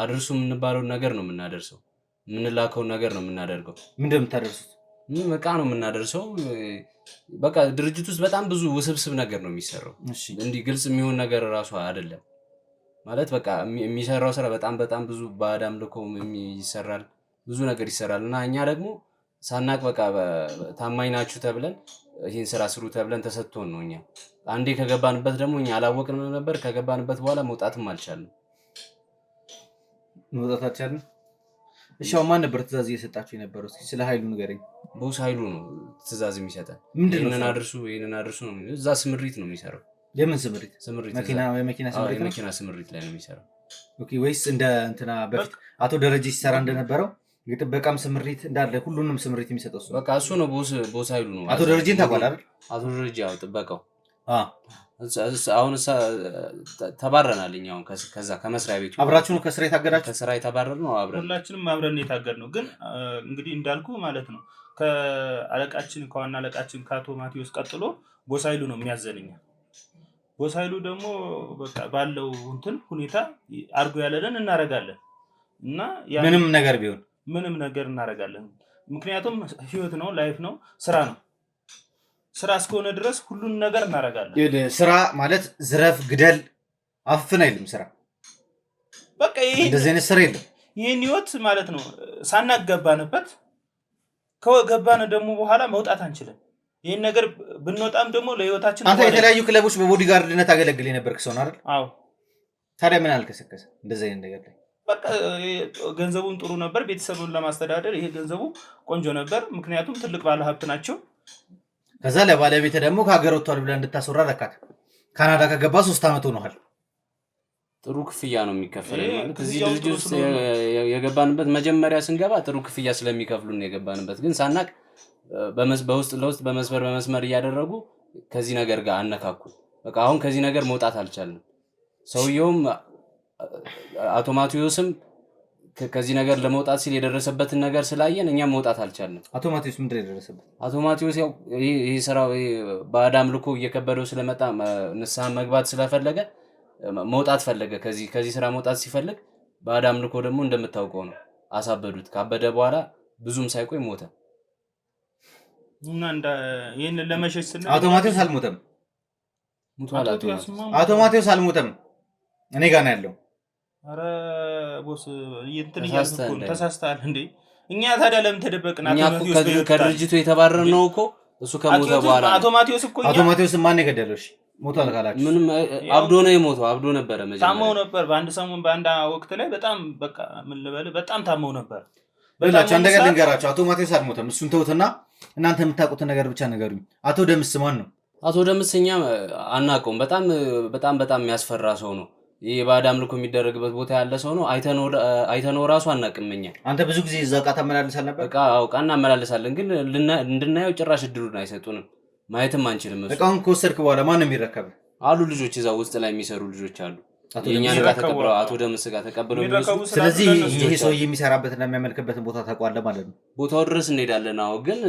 አድርሱ የምንባለውን ነገር ነው የምናደርሰው፣ የምንላከውን ነገር ነው የምናደርገው። ምንድን ነው የምታደርሱት? በቃ ነው የምናደርሰው። በቃ ድርጅት ውስጥ በጣም ብዙ ውስብስብ ነገር ነው የሚሰራው። እንዲህ ግልጽ የሚሆን ነገር እራሱ አይደለም ማለት በቃ የሚሰራው ስራ በጣም ብዙ ባዳም ልኮ ይሰራል፣ ብዙ ነገር ይሰራል። እና እኛ ደግሞ ሳናቅ በቃ ታማኝ ናችሁ ተብለን ይሄን ስራ ስሩ ተብለን ተሰጥቶን ነው። እኛ አንዴ ከገባንበት ደግሞ እኛ አላወቅንም ነበር። ከገባንበት በኋላ መውጣትም አልቻልንም። እሺ ማን ነበር ትዕዛዝ እየሰጣችሁ የነበረው? እስኪ ስለ ኃይሉ ንገረኝ። ቦስ ኃይሉ ነው ትዕዛዝ የሚሰጠን። ይሄንን አድርሱ ነው። እዛ ስምሪት ነው የሚሰራው። የምን ስምሪት? መኪና ስምሪት ላይ ነው የሚሰራው። ኦኬ። ወይስ እንደ እንትና በፊት አቶ ደረጀ ሲሰራ እንደነበረው የጥበቃም ስምሪት እንዳለ ሁሉንም ስምሪት የሚሰጠው እሱ? በቃ እሱ ነው ቦስ ኃይሉ ነው። አቶ ደረጀን ታውቃለህ አይደል? አቶ ደረጀ ያው ጥበቃው አሁን ተባረናል። እኛ አሁን ከዛ ከመስሪያ ቤቱ አብራችሁ ነው ከስራ የታገዳችሁ? ከስራ የተባረርነው አብረን ሁላችንም አብረን የታገድነው። ግን እንግዲህ እንዳልኩ ማለት ነው ከአለቃችን ከዋና አለቃችን ከአቶ ማቴዎስ ቀጥሎ ቦስ ኃይሉ ነው የሚያዘንኛ። ቦስ ኃይሉ ደግሞ በቃ ባለው እንትን ሁኔታ አርጎ ያለንን እናረጋለን እና ምንም ነገር ቢሆን ምንም ነገር እናረጋለን። ምክንያቱም ህይወት ነው፣ ላይፍ ነው፣ ስራ ነው። ስራ እስከሆነ ድረስ ሁሉን ነገር እናረጋለን። ስራ ማለት ዝረፍ፣ ግደል፣ አፍን አይልም። ስራ በቃ ይሄ እንደዚህ አይነት ስራ የለም። ይህን ህይወት ማለት ነው ሳናገባንበት ከገባን ደግሞ በኋላ መውጣት አንችልም። ይህን ነገር ብንወጣም ደግሞ ለህይወታችን አንተ የተለያዩ ክለቦች በቦዲጋርድነት አገለግል የነበርክ ሰው ነው አይደል? አዎ። ታዲያ ምን አልከሰከሰ እንደዚህ አይነት ነገር ላይ? በቃ ገንዘቡን ጥሩ ነበር፣ ቤተሰቡን ለማስተዳደር ይሄ ገንዘቡ ቆንጆ ነበር። ምክንያቱም ትልቅ ባለሀብት ናቸው። ከዛ ለባለቤት ደግሞ ከሀገር ወጥቷል ብለህ እንድታስወራ ረካት። ካናዳ ከገባ 3 ዓመት ሆኗል። ጥሩ ክፍያ ነው የሚከፈለው ማለት እዚህ ድርጅት ውስጥ የገባንበት መጀመሪያ ስንገባ ጥሩ ክፍያ ስለሚከፍሉን የገባንበት ግን ሳናቅ በውስጥ ለውስጥ በመስመር እያደረጉ ከዚህ ነገር ጋር አነካኩን። በቃ አሁን ከዚህ ነገር መውጣት አልቻልንም። ሰውየውም አቶ ማቴዎስም ከዚህ ነገር ለመውጣት ሲል የደረሰበትን ነገር ስላየን እኛም መውጣት አልቻልንም። አቶ ማቴዎስ ምንድን ነው የደረሰበት? አቶ ማቴዎስ ያው ይሄ ስራው በአዳም ልኮ እየከበደው ስለመጣ ንስሐ መግባት ስለፈለገ መውጣት ፈለገ። ከዚህ ስራ መውጣት ሲፈልግ በአዳም ልኮ ደግሞ እንደምታውቀው ነው አሳበዱት። ካበደ በኋላ ብዙም ሳይቆይ ሞተ። እና ይሄን ለመሸሽ ስንል አቶ ማቴዎስ አልሞተም። ሙቷል። አቶ ማቴዎስ አልሞተም። እኔ ጋር ነው ያለው። አረ ቦስ እንትን እያልኩ ተሳስተሃል እንዴ? እኛ ታዲያ ለምን ተደበቅን? እኛ ከድርጅቱ የተባረርነው እኮ እሱ ከሞተ በኋላ። አቶ ማቴዎስ እኮ አቶ ማቴዎስ ማን ነው የገደለው? እሺ ሞቷል ካላችሁ ምንም አብዶ ነው የሞተው። አብዶ ነበረ መጀመሪያ ታመው ነበር። በአንድ ሰሞን በአንድ ወቅት ላይ በጣም በቃ ምን ልበል በጣም ታመው ነበር። በላችሁ አንድ ነገር ልንገራችሁ። አቶ ማቴዎስ አልሞተም። እሱን ተውትና እናንተ የምታውቁትን ነገር ብቻ ነገሩኝ። አቶ ደምስ ማን ነው? አቶ ደምስ እኛ አናውቀውም። በጣም የሚያስፈራ ሰው ነው። ይሄ በአዳም ልኮ የሚደረግበት ቦታ ያለ ሰው ነው። አይተነው ራሱ አናውቅም እኛ። አንተ ብዙ ጊዜ እዛ ዕቃ ታመላልሳል ነበር? ዕቃ አውቃ እናመላልሳለን፣ ግን እንድናየው ጭራሽ እድሉን አይሰጡንም። ማየትም አንችልም። ዕቃውን ከወሰድክ በኋላ ማን ነው የሚረከብ? አሉ ልጆች እዛ ውስጥ ላይ የሚሰሩ ልጆች አሉ። የእኛን ዕቃ ተቀብለው አቶ ደምስ ጋር ተቀብለው የሚወስዱ። ስለዚህ ይሄ ሰው የሚሰራበትና የሚያመልክበትን ቦታ ታውቀዋለህ ማለት ነው? ቦታው ድረስ እንሄዳለን። አዎ፣ ግን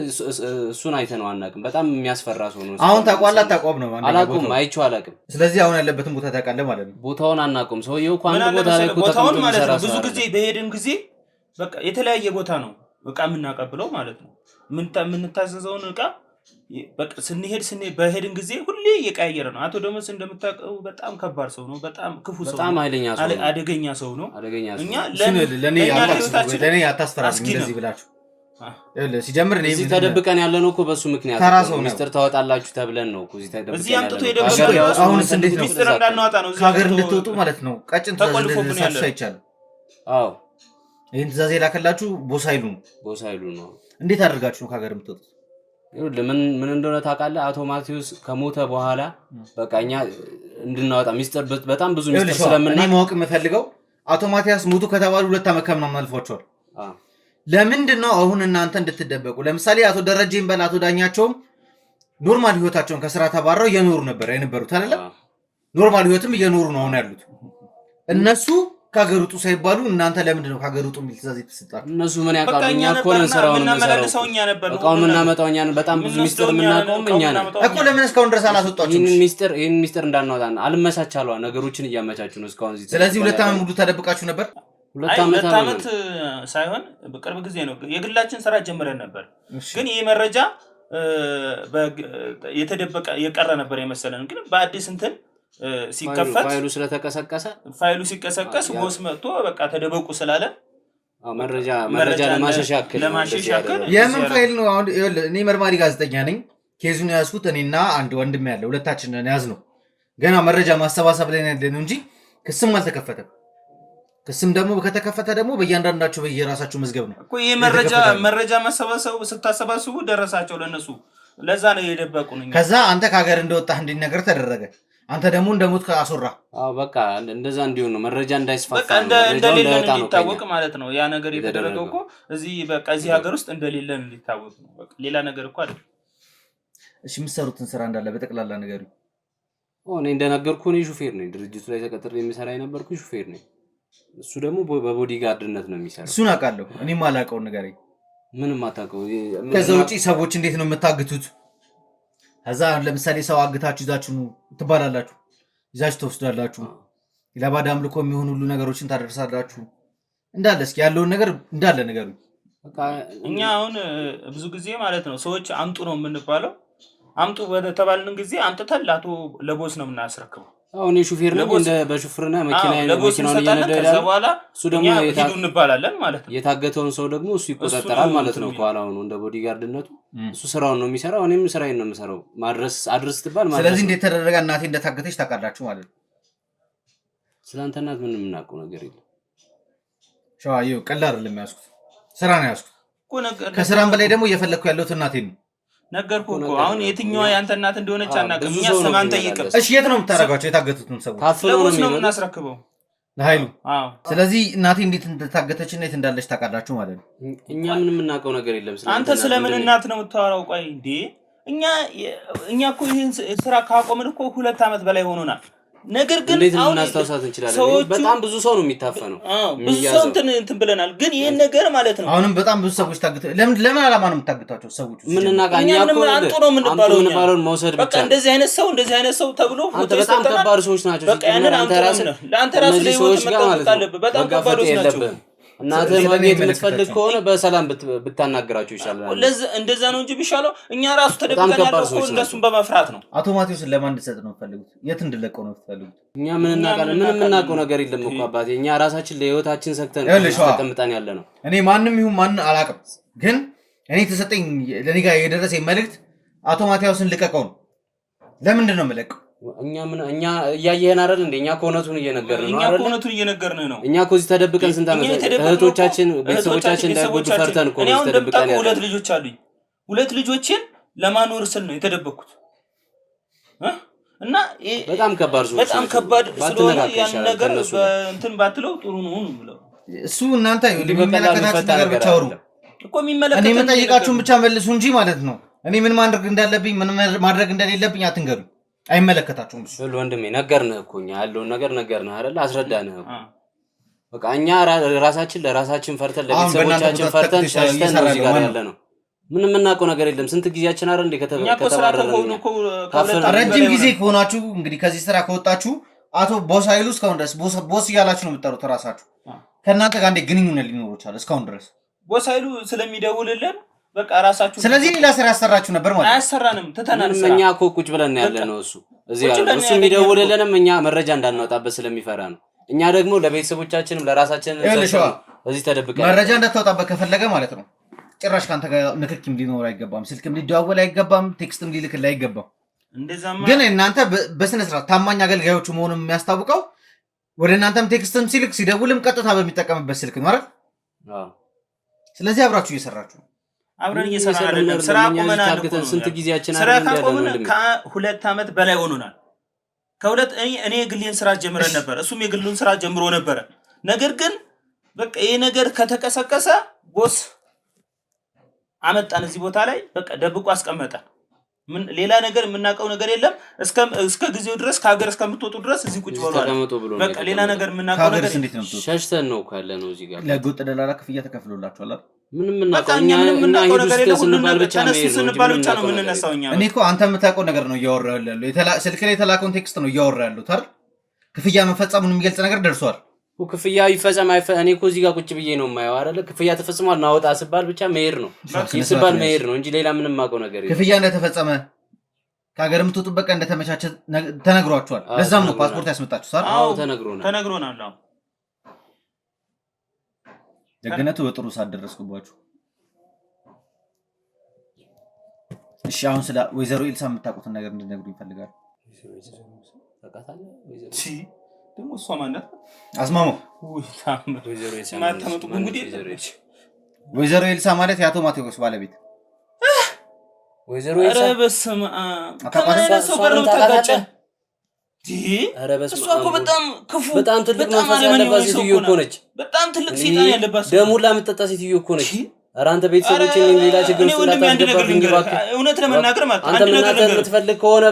እሱን አይተነው አናውቅም። በጣም የሚያስፈራ ሰው ነው። አሁን ታውቀዋለህ አታውቀውም ነው? አላውቅም፣ አይቼው አላውቅም። ስለዚህ አሁን ያለበትን ቦታ ታውቃለህ ማለት ነው? ቦታውን አናውቅም። ሰውየው እኮ አንድ ቦታ ላይ ቦታውን ማለት ነው ብዙ ጊዜ በሄድን ጊዜ በቃ የተለያየ ቦታ ነው ዕቃ የምናቀብለው ማለት ነው። የምንታዘዘውን ዕቃ በቃ በሄድን ጊዜ ሁሌ እየቀያየረ ነው። አቶ ደምስ እንደምታውቀው በጣም ከባድ ሰው ነው። በጣም ክፉ ሰው ነው። በጣም ኃይለኛ ሰው ነው። አደገኛ ሰው ነው። እኛ ለኔ አታስፈራሩኝ እንደዚህ ብላችሁ። ሲጀምር እኔ እዚህ ተደብቀን ያለነው እኮ በሱ ምክንያት ነው። ሚስጥር ታወጣላችሁ ተብለን ነው እኮ እዚህ ተደብቀን እዚህ አምጥቶ የደበቀው። አሁንስ እንዴት ነው ሚስጥር እንዳናወጣ ነው? ከሀገር እንድትወጡ ማለት ነው። ቀጭን ተቆልፎብን ያለ አይቻልም። አዎ፣ ይሄን ትእዛዝ የላከላችሁ ቦስ ኃይሉ ነው። እንዴት አድርጋችሁ ነው ከሀገር የምትወጡት? ምን እንደሆነ ታውቃለህ? አቶ ማቴዎስ ከሞተ በኋላ በቃ እኛ እንድናወጣ ሚስጥር በጣም ብዙ ሚስጥር ስለምናውቅ እኔ ማወቅ የምፈልገው አቶ ማቴዎስ ሞቱ ከተባሉ 2 ዓመት ከምናምን አልፏቸዋል። ለምንድን ነው አሁን እናንተ እንድትደበቁ? ለምሳሌ አቶ ደረጀን በል አቶ ዳኛቸውም ኖርማል ህይወታቸውን ከስራ ተባረው እየኖሩ ነበር የነበሩት አይደለ? ኖርማል ህይወትም እየኖሩ ነው አሁን ያሉት። እነሱ ከሀገር ውጡ ሳይባሉ እናንተ ለምንድን ነው ከሀገር ውጡ የሚል ትእዛዝ የተሰጣችሁ? እነሱ ምን ያውቃሉ? እኛ እኮ ነን ስራውን የምንሰራው። እቃውን የምናመጣው እኛ ነን። በጣም ብዙ ሚስጥር የምናውቀውም እኛ ነን እኮ። ለምን እስካሁን ድረስ አላስወጣችሁም? ይህን ሚስጥር እንዳናወጣ አልመቻቻሉ ነገሮችን እያመቻቹ ነው እስካሁን እዚህ። ስለዚህ 2 ዓመት ሙሉ ተደብቃችሁ ነበር? 2 ዓመት ሳይሆን በቅርብ ጊዜ ነው የግላችን ስራ ጀምረን ነበር። ግን ይህ መረጃ የተደበቀ የቀረ ነበር የመሰለን። ግን በአዲስ እንትን ሲከፈት ፋይሉ ሲቀሰቀስ ቦስ መጥቶ በቃ ተደበቁ ስላለ መረጃ ለማሸሽ ያክል የምን ፋይል ነው? አሁን እኔ መርማሪ ጋዜጠኛ ነኝ። ኬዙን ያዝኩት እኔና አንድ ወንድም ያለ ሁለታችንን ያዝነው። ገና መረጃ ማሰባሰብ ላይ ያለን እንጂ ክስም አልተከፈተም። ክስም ደግሞ ከተከፈተ ደግሞ በእያንዳንዳቸው በየራሳቸው መዝገብ ነው እኮ ይሄ መረጃ ማሰባሰቡ ስታሰባስቡ ደረሳቸው ለነሱ። ለዛ ነው የደበቁኝ። ከዛ አንተ ከሀገር እንደወጣህ እንዲነገር ተደረገ። አንተ ደግሞ እንደሞት ካሶራ በቃ እንደዛ እንዲሆን ነው መረጃ እንዳይስፋፋ በቃ እንደሌለን እንዲታወቅ ማለት ነው። ያ ነገር የተደረገው እኮ እዚህ በቃ እዚህ ሀገር ውስጥ እንደሌለን እንዲታወቅ ነው። በቃ ሌላ ነገር እኮ አይደለም። እሺ የምትሰሩትን ስራ እንዳለ በጠቅላላ ነገር እኔ እንደነገርኩህ እኔ ሹፌር ነኝ። ድርጅቱ ላይ ተቀጥሬ የሚሰራ የነበርኩ ሹፌር ነኝ። እሱ ደግሞ በቦዲጋርድነት ነው የሚሰራው። እሱን አውቃለሁ። እኔም አላውቀውን ንገረኝ። ምንም አታውቀው። ከዛ ውጪ ሰዎች እንዴት ነው የምታግቱት? ከዛ ለምሳሌ ሰው አግታችሁ ይዛችሁ ትባላላችሁ፣ ይዛችሁ ተወስዳላችሁ። ለባዕድ አምልኮ የሚሆኑ ሁሉ ነገሮችን ታደርሳላችሁ እንዳለ። እስኪ ያለውን ነገር እንዳለ ንገሩኝ። እኛ አሁን ብዙ ጊዜ ማለት ነው ሰዎች አምጡ ነው የምንባለው። አምጡ በተባልን ጊዜ አምጥተን ለቦስ ነው የምናስረክበው። አሁን የሹፌር ነው እንደ በሹፍርና መኪናውን እየነዳ ከዛ በኋላ እሱ ደግሞ ሂዱ እንባላለን ማለት ነው። የታገተውን ሰው ደግሞ እሱ ይቆጣጠራል ማለት ነው። ከኋላው ነው እንደ ቦዲጋርድነቱ እሱ ስራውን ነው የሚሰራው። እኔም ስራዬን ነው የምሰራው አድርስ ትባል ማለት ነው። ስለዚህ እንዴት ተደረገ እናቴ እንደታገተች ታውቃላችሁ ማለት ነው። ስላንተ እናት ምንም የምናውቀው ነገር የለም። ሸዋዬው ቀላል አይደለም ያዝኩት ስራ ነው ያዝኩት ከስራም በላይ ደግሞ እየፈለኩ ያለሁት እናቴ ነው። ነገርኩህ እኮ አሁን የትኛዋ ያንተ እናት እንደሆነች አናውቅም። እኛ ሰማን ጠይቀም። እሺ የት ነው የምታረጋቸው የታገቱትን ሰዎች? ለቦስ ነው የምናስረክበው ለኃይሉ። ስለዚህ እናቴ እንዴት እንደታገተችና የት እንዳለች ታውቃላችሁ ማለት ነው። እኛ ምንም የምናውቀው ነገር የለም። አንተ ስለምን እናት ነው የምታወራው? ቆይ እንዴ እኛ እኮ ይሄን ስራ ካቆምን እኮ 2 ዓመት በላይ ሆኖናል። ነገር ግን አሁን እናስተውሳት እንችላለን። በጣም ብዙ ሰው ነው የሚታፈነው። ብዙ ሰው እንትን ብለናል። ግን ይሄን ነገር ማለት ነው አሁንም በጣም ብዙ ሰዎች ታግተው ለምን ዓላማ ነው የምታግታቸው ሰዎች? ምን እናቃኛ እኮ አንተ ነው የምንባለው መውሰድ ብቻ። በቃ እንደዚህ አይነት ሰው ተብሎ አንተ በጣም ከባድ ሰዎች ናቸው። በቃ ያንን ለአንተ ራስ ለህይወት መጠበቅ አለብህ። በጣም ከባዶች ናቸው። እናንተ ማግኘት የምትፈልግ ከሆነ በሰላም ብታናግራቸው ይሻላል። እንደዛ ነው እንጂ ቢሻለው እኛ ራሱ ተደብቀን ያለው እኮ እነሱን በመፍራት ነው። አቶ ማቴዎስን ለማን እንድትሰጥ ነው የምትፈልጉት? የት እንድለቀው ነው የምትፈልጉት? እኛ ምንም እናውቀው ነገር የለም እኮ አባቴ። እኛ ራሳችን ለህይወታችን ሰክተን ተቀምጠን ያለ ነው። እኔ ማንም ይሁን ማን አላውቅም፣ ግን እኔ ተሰጠኝ ለኔ ጋር የደረሰኝ መልእክት አቶ ማቴዎስን ልቀቀው ነው። ለምንድን ነው የምለቀው? እኛ እያየህን አይደል እንዴ? እኛ እውነቱን እየነገርን ነው አይደል? እኛ እውነቱን እየነገርን ነው። እኛ እኮ እዚህ ተደብቀን ስንት ዓመት እህቶቻችን ቤተሰቦቻችን እንዳይጎዱ ፈርተን እኮ ነው ተደብቀን ያለው። 2 ልጆች አሉኝ። 2 ልጆችን ለማኖር ስል ነው የተደበቅኩት እና በጣም ከባድ ነው። በጣም ከባድ ስለሆነ ያን ነገር እንትን ባትለው ጥሩ ነው ብለው እሱ እናንተ የሚመለከታችሁ ነገር ብቻ አውሩ እኮ የሚመለከታችሁ እኔ መጠይቃችሁን ብቻ መልሱ እንጂ ማለት ነው። እኔ ምን ማድረግ እንዳለብኝ ምን ማድረግ እንደሌለብኝ አትንገሩ። አይመለከታችሁም። እሱ ወንድሜ ነገርንህ እኮ እኛ ያለውን ነገር ነገርንህ አይደል? አስረዳንህ እኮ በቃ እኛ ራሳችን ለራሳችን ፈርተን ለቤተሰቦቻችን ፈርተን ሸሽተን ነው እዚህ ጋር ያለ ነው። ምንም የምናውቀው ነገር የለም። ስንት ጊዜያችን አይደል እንደ ከተባረረን ረጅም ጊዜ ከሆናችሁ እንግዲህ ከዚህ ስራ ከወጣችሁ አቶ ቦስ ኃይሉ እስካሁን ድረስ ቦስ እያላችሁ ነው የምትጠሩት ራሳችሁ። ከእናንተ ጋር እንዴት ግንኙነት ሊኖር ይችላል እስካሁን ድረስ? ቦስ ኃይሉ ስለሚደውልልን በቃ ራሳችሁ ስለዚህ ሌላ ስራ ያሰራችሁ ነበር ማለት ነው። አያሰራንም ትተናል። እኛ እኮ ቁጭ ብለን ያለ ነው እሱ እዚህ ጋር እሱ የሚደውልልንም እኛ መረጃ እንዳናወጣበት ስለሚፈራ ነው። እኛ ደግሞ ለቤተሰቦቻችንም ለራሳችንም እዚህ ተደብቀን መረጃ እንዳታወጣበት ከፈለገ ማለት ነው ጭራሽ ካንተ ጋር ንክኪም ሊኖር አይገባም። ስልክም ሊደዋወል አይገባም። ቴክስትም ሊልክልህ አይገባም። እንደዛማ ግን እናንተ በስነ ስርዓት ታማኝ አገልጋዮቹ መሆኑን የሚያስታውቀው ወደ እናንተም ቴክስትም ሲልክ ሲደውልም ቀጥታ በሚጠቀምበት ስልክ ነው አይደል? ስለዚህ አብራችሁ እየሰራችሁ አብረን እየሰራን አይደለም። ስራ ቆመናል እኮ ስንት ጊዜያችን ስራ ቆመን ከ2 ዓመት በላይ ሆኖናል። እኔ የግሌን ስራ ጀምረን ነበር፣ እሱም የግሉን ስራ ጀምሮ ነበር። ነገር ግን በቃ ይሄ ነገር ከተቀሰቀሰ ቦስ አመጣን እዚህ ቦታ ላይ በቃ ደብቆ አስቀመጠን። ሌላ ነገር የምናውቀው ነገር የለም። እስከ ጊዜው ድረስ ከሀገር እስከምትወጡ ድረስ እዚህ ቁጭ ብሏል። በቃ ሌላ ነገር የምናውቀው ነገር እንዴት ነው? ሸሽተን ነው ካለ ነው እዚህ ጋር ለጎጥ ደላላ ክፍያ ተከፍሎላችኋል አይደል? ምንም የምናውቀው ነገር የለም። ስንባል ብቻ ነው የምንነሳው እኛ። እኔ እኮ አንተ የምታውቀው ነገር ነው እያወራሁ ያለው። ስልክ ላይ የተላከውን ቴክስት ነው እያወራሁ ያለሁት አይደል? ክፍያ መፈጸሙን የሚገልጽ ነገር ደርሷል። ክፍያ ይፈጸም እኔ እኮ እዚህ ጋር ቁጭ ብዬ ነው የማየው አይደል? ክፍያ ተፈጽሟል ናወጣ ስባል ብቻ መሄድ ነው ይስባል መሄድ ነው እንጂ ሌላ ምንም የማውቀው ነገር የለም። ክፍያ እንደተፈጸመ ከሀገር የምትወጡበት ቀን እንደተመቻቸ ተነግሯችኋል። ለዛም ነው ፓስፖርት ያስመጣችሁት አይደል? አዎ ተነግሮናል። አዎ ደግነቱ በጥሩ ሰዓት ደረስኩባችሁ። እሺ አሁን ስለ ወይዘሮ ኤልሳ የምታውቁትን ነገር እንድትነግሩኝ ይፈልጋል። ደግሞ እሷ ማናት? አስማማው ወይዘሮ ኤልሳ ማለት የአቶ ማቴዎስ ባለቤት ወይዘሮ ኤልሳ። ኧረ በስመ አብ ከማነሰው ጋር ነው ተጋጨ። እሷ እኮ በጣም ክፉ በጣም ትልቅ መንፈስ ያለባት ሴትዮ እኮ ነች። በጣም ትልቅ ሴጣን ያለባት ደሙላ የምትጠጣ ሴትዮ እኮ ነች። ኧረ አንተ ቤተሰቦችን ሌላ ችግር ውስጥ እንዳታስገባብኝ እባክህ። እውነት ለመናገር ማለት አንተ ምናምን የምትፈልግ ከሆነ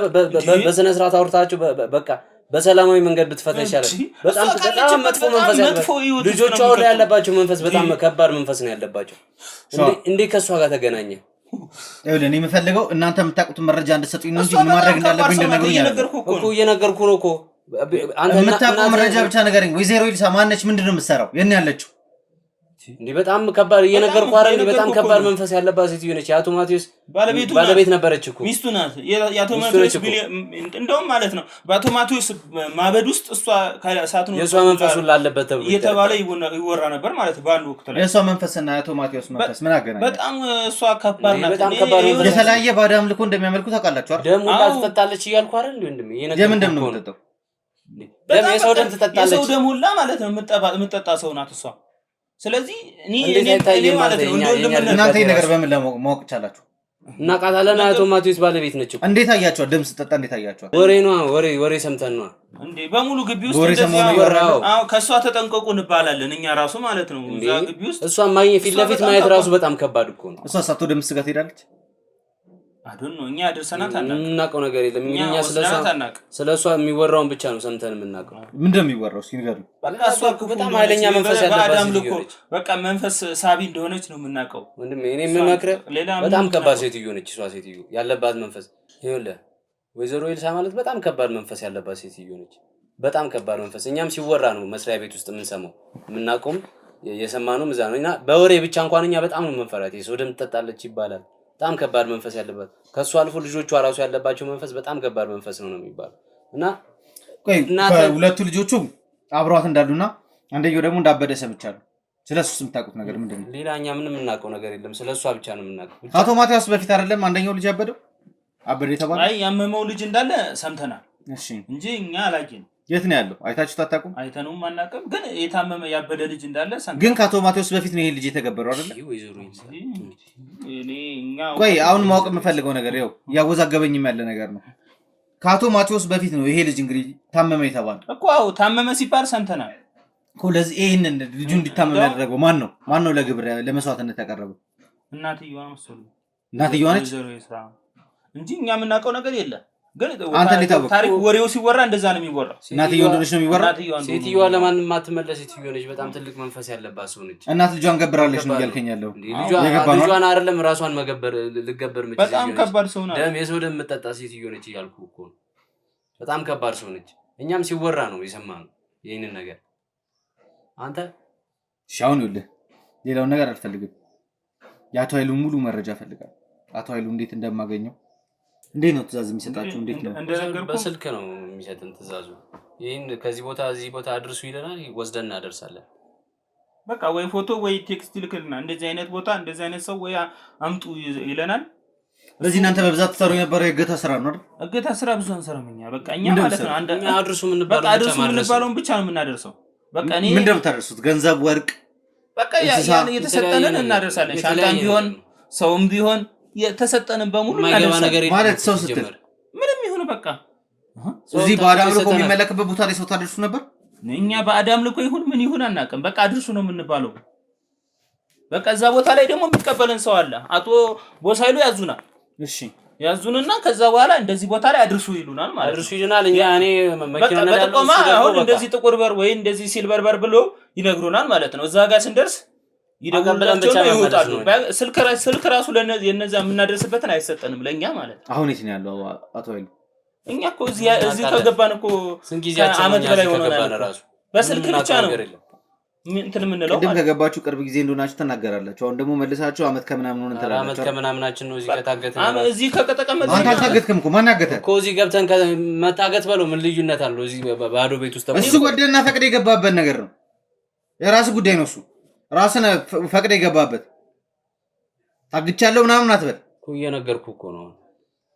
በስነ ስርዓት አውርታችሁ በቃ በሰላማዊ መንገድ ብትፈታ ይሻላል። በጣም መጥፎ መንፈስ ያለባቸው ልጆቿ ላይ ያለባቸው መንፈስ በጣም ከባድ መንፈስ ነው ያለባቸው። እንዴ ከሷ ጋር ተገናኘ? እኔ የምፈልገው እናንተ የምታውቁትን መረጃ እንድትሰጡኝ ነው እንጂ ምን ማድረግ እንዳለብኝ እንደነገሩኝ እኮ እየነገርኩ ነው እኮ። አንተ የምታውቀው መረጃ ብቻ ንገረኝ። ወይዘሮ ኤልሳ ማነች? ምንድነው የምትሰራው? የት ነው ያለችው? እንዴ በጣም ከባድ እየነገርኩህ አይደል? በጣም ከባድ መንፈስ ያለባት ሴትዮ ነች። የአቶ ማቴዎስ ባለቤት ነበረች እኮ ሚስቱ ናት። የአቶ ማቴዎስ እንደውም ማለት ነው በአቶ ማቴዎስ ማበድ ውስጥ እሷ ሳትኖር የእሷ መንፈስ ሁሉ አለበት ተብሎ እየተባለ ይወራ ነበር ማለት በአንድ ወቅት ላይ። የእሷ መንፈስና የአቶ ማቴዎስ መንፈስ ምን አገናኘ? በጣም እሷ ከባድ ናት። በጣም ከባድ ነው። የተለያየ ባዕድ አምልኮ እንደሚያመልኩ ታውቃላችሁ አይደል? ደም ሁላ ትጠጣለች እያልኩ አይደል? ወንድሜ የምን ደም ነው የምትጠጣው? የሰው ደም ትጠጣለች። የሰው ደም ሁላ ማለት ነው የምትጠጣ ሰው ናት እሷ። ስለዚህ እኔ ማለት ነው እናንተ ይሄ ነገር በምን ለማወቅ ቻላችሁ? እናውቃታለን። አቶ ማቴዎስ ባለቤት ነች እኮ። እንዴት አያችኋት? ደም ስጠጣ እንዴት አያችኋት? ወሬ ሰምተን ነው እንዴ በሙሉ ግቢ ውስጥ እንደዚህ አዎ ከሷ ተጠንቀቁ እንባላለን እኛ ራሱ ማለት ነው እዛ ግቢ ውስጥ። እሷን ፊት ለፊት ማየት ራሱ በጣም ከባድ እኮ ነው። እሷ ሳትወ ደም ስጋ ትሄዳለች። አዶን ነው እኛ ደርሰናት እናውቀው ነገር የለም። እኛ ስለሷ የሚወራውን ብቻ ነው ሰምተን የምናውቀው። ምንድነው የሚወራው? እስኪ ንገሩኝ። በቃ እሷ በጣም ኃይለኛ መንፈስ ያለባት በቃ መንፈስ ሳቢ እንደሆነች ነው የምናውቀው። ወንድሜ እኔ የምመክረው በጣም ከባድ ሴትዮ ነች እሷ። ሴትዮ ያለባት መንፈስ ይኸውልህ፣ ወይዘሮ ኤልሳ ማለት በጣም ከባድ መንፈስ ያለባት ሴትዮ ነች። በጣም ከባድ መንፈስ። እኛም ሲወራ ነው መስሪያ ቤት ውስጥ የምንሰማው የምናውቀውም የሰማነውም እዛ ነው። እና በወሬ ብቻ እንኳን እኛ በጣም ነው የምንፈራት። የሰው ደም ትጠጣለች ይባላል። በጣም ከባድ መንፈስ ያለባት ከሱ አልፎ ልጆቿ ራሱ ያለባቸው መንፈስ በጣም ከባድ መንፈስ ነው የሚባለው። እና ሁለቱ ልጆቹ አብሯት እንዳሉና አንደኛው ደግሞ እንዳበደ ሰምቻለሁ። ስለሱ የምታውቁት ነገር ምንድነው? ሌላኛ ምንም የምናውቀው ነገር የለም። ስለሷ ብቻ ነው የምናውቀው። አቶ ማቴዎስ በፊት አይደለም አንደኛው ልጅ አበደ የተባለ? አይ ያመመው ልጅ እንዳለ ሰምተናል። እሺ እንጂ እኛ አላየንም። የት ነው ያለው? አይታችሁት አታውቁም? አይተነውም አናውቅም። ግን የታመመ ያበደ ልጅ እንዳለ ሰምተናል። ግን ከአቶ ማቴዎስ በፊት ነው ይሄ ልጅ የተገበረው አይደል? ቆይ አሁን ማወቅ የምፈልገው ነገር ይኸው ያወዛገበኝም ያለ ነገር ነው። ከአቶ ማቴዎስ በፊት ነው ይሄ ልጅ እንግዲህ ታመመ የተባለው እኮ። አዎ ታመመ ሲባል ሰምተናል እኮ። ለዚህ ይሄንን ልጁ እንዲታመም ያደረገው ማን ነው? ማን ነው ለግብር ለመስዋዕትነት ያቀረበው? እናትየዋ መሰለኝ። እናትየዋ ነች እንጂ እኛ የምናውቀው ነገር የለም። ግን ታሪክ ወሬው ሲወራ እንደዛ ነው የሚወራው። እናትየዋ እንደሆነች ነው የሚወራው። ሴትዮዋ ለማንም ማትመለስ ሴትዮ ነች። በጣም ትልቅ መንፈስ ያለባት ሰው ነች። እናት ልጇን ገብራለች ነው እያልከኝ ያለው? ልጇን አይደለም ራሷን መገበር ልገበር ምትችል በጣም ከባድ ሰው ናት። የሰው ደም የምትጠጣ ሴትዮ ነች እያልኩ እኮ። በጣም ከባድ ሰው ነች። እኛም ሲወራ ነው የሰማነው ይሄንን ነገር። አንተ ሻውን ይኸውልህ፣ ሌላውን ነገር አልፈልግም። የአቶ ኃይሉ ሙሉ መረጃ ፈልጋለሁ። አቶ ኃይሉ እንዴት እንደማገኘው። እንዴት ነው ትእዛዝ የሚሰጣችሁ? እንዴት ነው? በስልክ ነው የሚሰጥን ትእዛዙ። ይሄን ከዚህ ቦታ እዚህ ቦታ አድርሱ ይለናል፣ ወስደን እናደርሳለን። በቃ ወይ ፎቶ ወይ ቴክስት ይልክልና እንደዚህ አይነት ቦታ እንደዚህ አይነት ሰው ወይ አምጡ ይለናል። ስለዚህ እናንተ በብዛት ተሰሩ የነበረው የእገታ ስራ ነው አይደል? እገታ ስራ ብዙ አንሰራም እኛ። በቃ እኛ ማለት ነው አንድ አድርሱ የምንባለውን ብቻ ነው የምናደርሰው። በቃ እኔ ምን እንደምታደርሱት ገንዘብ፣ ወርቅ፣ በቃ የተሰጠንን እናደርሳለን። ሻንጣም ቢሆን ሰውም ቢሆን የተሰጠንን በሙሉ እናደርሳለን። ማለት ሰው ስትል ምንም ይሁን በቃ እዚህ በአዳም ልኮ የሚመለክበት ቦታ ላይ ሰው ታደርሱ ነበር። እኛ በአዳም ልኮ ይሁን ምን ይሁን አናውቅም። በቃ አድርሱ ነው የምንባለው። በቃ እዛ ቦታ ላይ ደግሞ የሚቀበለን ሰው አለ። አቶ ቦሳይሉ ያዙናል። እሺ ያዙንና ከዛ በኋላ እንደዚህ ቦታ ላይ አድርሱ ይሉናል ማለት አድርሱ ይሉናል። እኔ መኪና ነዳለሁ አሁን እንደዚህ ጥቁር በር ወይ እንደዚህ ሲልቨር በር ብሎ ይነግሩናል ማለት ነው። እዛ ጋር ስንደርስ ይደውሉላቸው ይወጣሉ። ስልክ ራሱ ለነዛ የምናደርስበትን አይሰጠንም ለኛ ማለት ነው። አሁን የት ነው ያለው አቶ ኃይሉ? እኛ እኮ እዚህ ከገባን እኮ አመት በላይ ሆኖናል። በስልክ ብቻ ነው እንትን የምንለው። ቅድም ከገባችሁ ቅርብ ጊዜ እንደሆናችሁ ተናገራላችሁ። አሁን ደግሞ መልሳችሁ አመት ከምናምን ሆነን ተላላችሁ። አመት ከምናምናችን ነው እዚህ ከታገተን። እዚህ ከቀጠቀመ አንተ አልታገትክም እኮ። ማን ያገተ እኮ? እዚህ ገብተን መታገት በለው ምን ልዩነት አለው? እዚህ ባዶ ቤት ውስጥ እሱ ወደና ፈቅደ የገባበት ነገር ነው። የራስ ጉዳይ ነው እሱ። ራስን ፈቅደ የገባበት ታግቻለሁ ምናምን አትበል እኮ። እየነገርኩህ እኮ ነው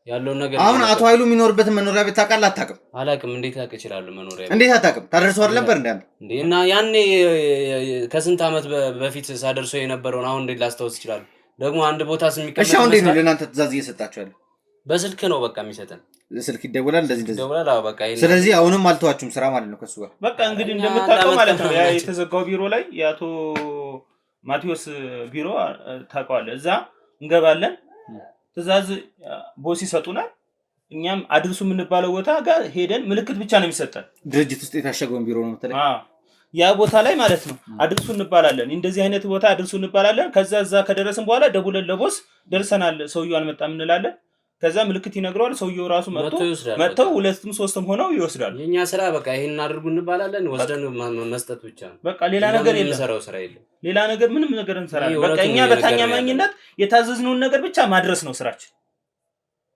ያለው ነገር። አሁን አቶ ኃይሉ የሚኖርበትን መኖሪያ ቤት ታውቃለህ አታውቅም? አላውቅም። እንዴት ታውቅ ይችላል? መኖሪያ ቤት እንዴት አታውቅም? ታደርሰው አይደል ነበር እንዴ? እና ያኔ ከስንት አመት በፊት ሳደርሰው የነበረውን አሁን እንዴት ላስታውስ ይችላል? ደግሞ አንድ ቦታ ስሚቀመጥ እሺ፣ አሁን እንዴት ነው ለእናንተ ትእዛዝ እየሰጣችሁ ያለው? በስልክ ነው በቃ የሚሰጠን። ስልክ ይደውላል እንደዚህ ይደውላል። አዎ በቃ ይሄን። ስለዚህ አሁንም አልተዋችሁም ስራ ማለት ነው ከሱ ጋር። በቃ እንግዲህ እንደምታውቀው ማለት ነው ያ የተዘጋው ቢሮ ላይ የአቶ ማቴዎስ ቢሮ ታውቀዋለህ። እዛ እንገባለን። ትእዛዝ ቦስ ይሰጡናል። እኛም አድርሱ የምንባለው ቦታ ጋር ሄደን ምልክት ብቻ ነው የሚሰጠን። ድርጅት ውስጥ የታሸገውን ቢሮ ነው የምትለኝ? ያ ቦታ ላይ ማለት ነው አድርሱ እንባላለን። እንደዚህ አይነት ቦታ አድርሱ እንባላለን። ከዛ እዛ ከደረስን በኋላ ደውለን ለቦስ ደርሰናል፣ ሰውየው አልመጣም እንላለን። ከዛ ምልክት ይነግረዋል። ሰውየው ራሱ መጥተው ሁለትም ሶስትም ሆነው ይወስዳሉ። የኛ ስራ በቃ ይሄን አድርጉ እንባላለን፣ ወስደን መስጠት ብቻ ነው። በቃ ሌላ ነገር የለም፣ የምንሰራው ስራ የለም። ሌላ ነገር ምንም ነገር እንሰራለን። በቃ እኛ በታማኝነት የታዘዝነውን ነገር ብቻ ማድረስ ነው ስራችን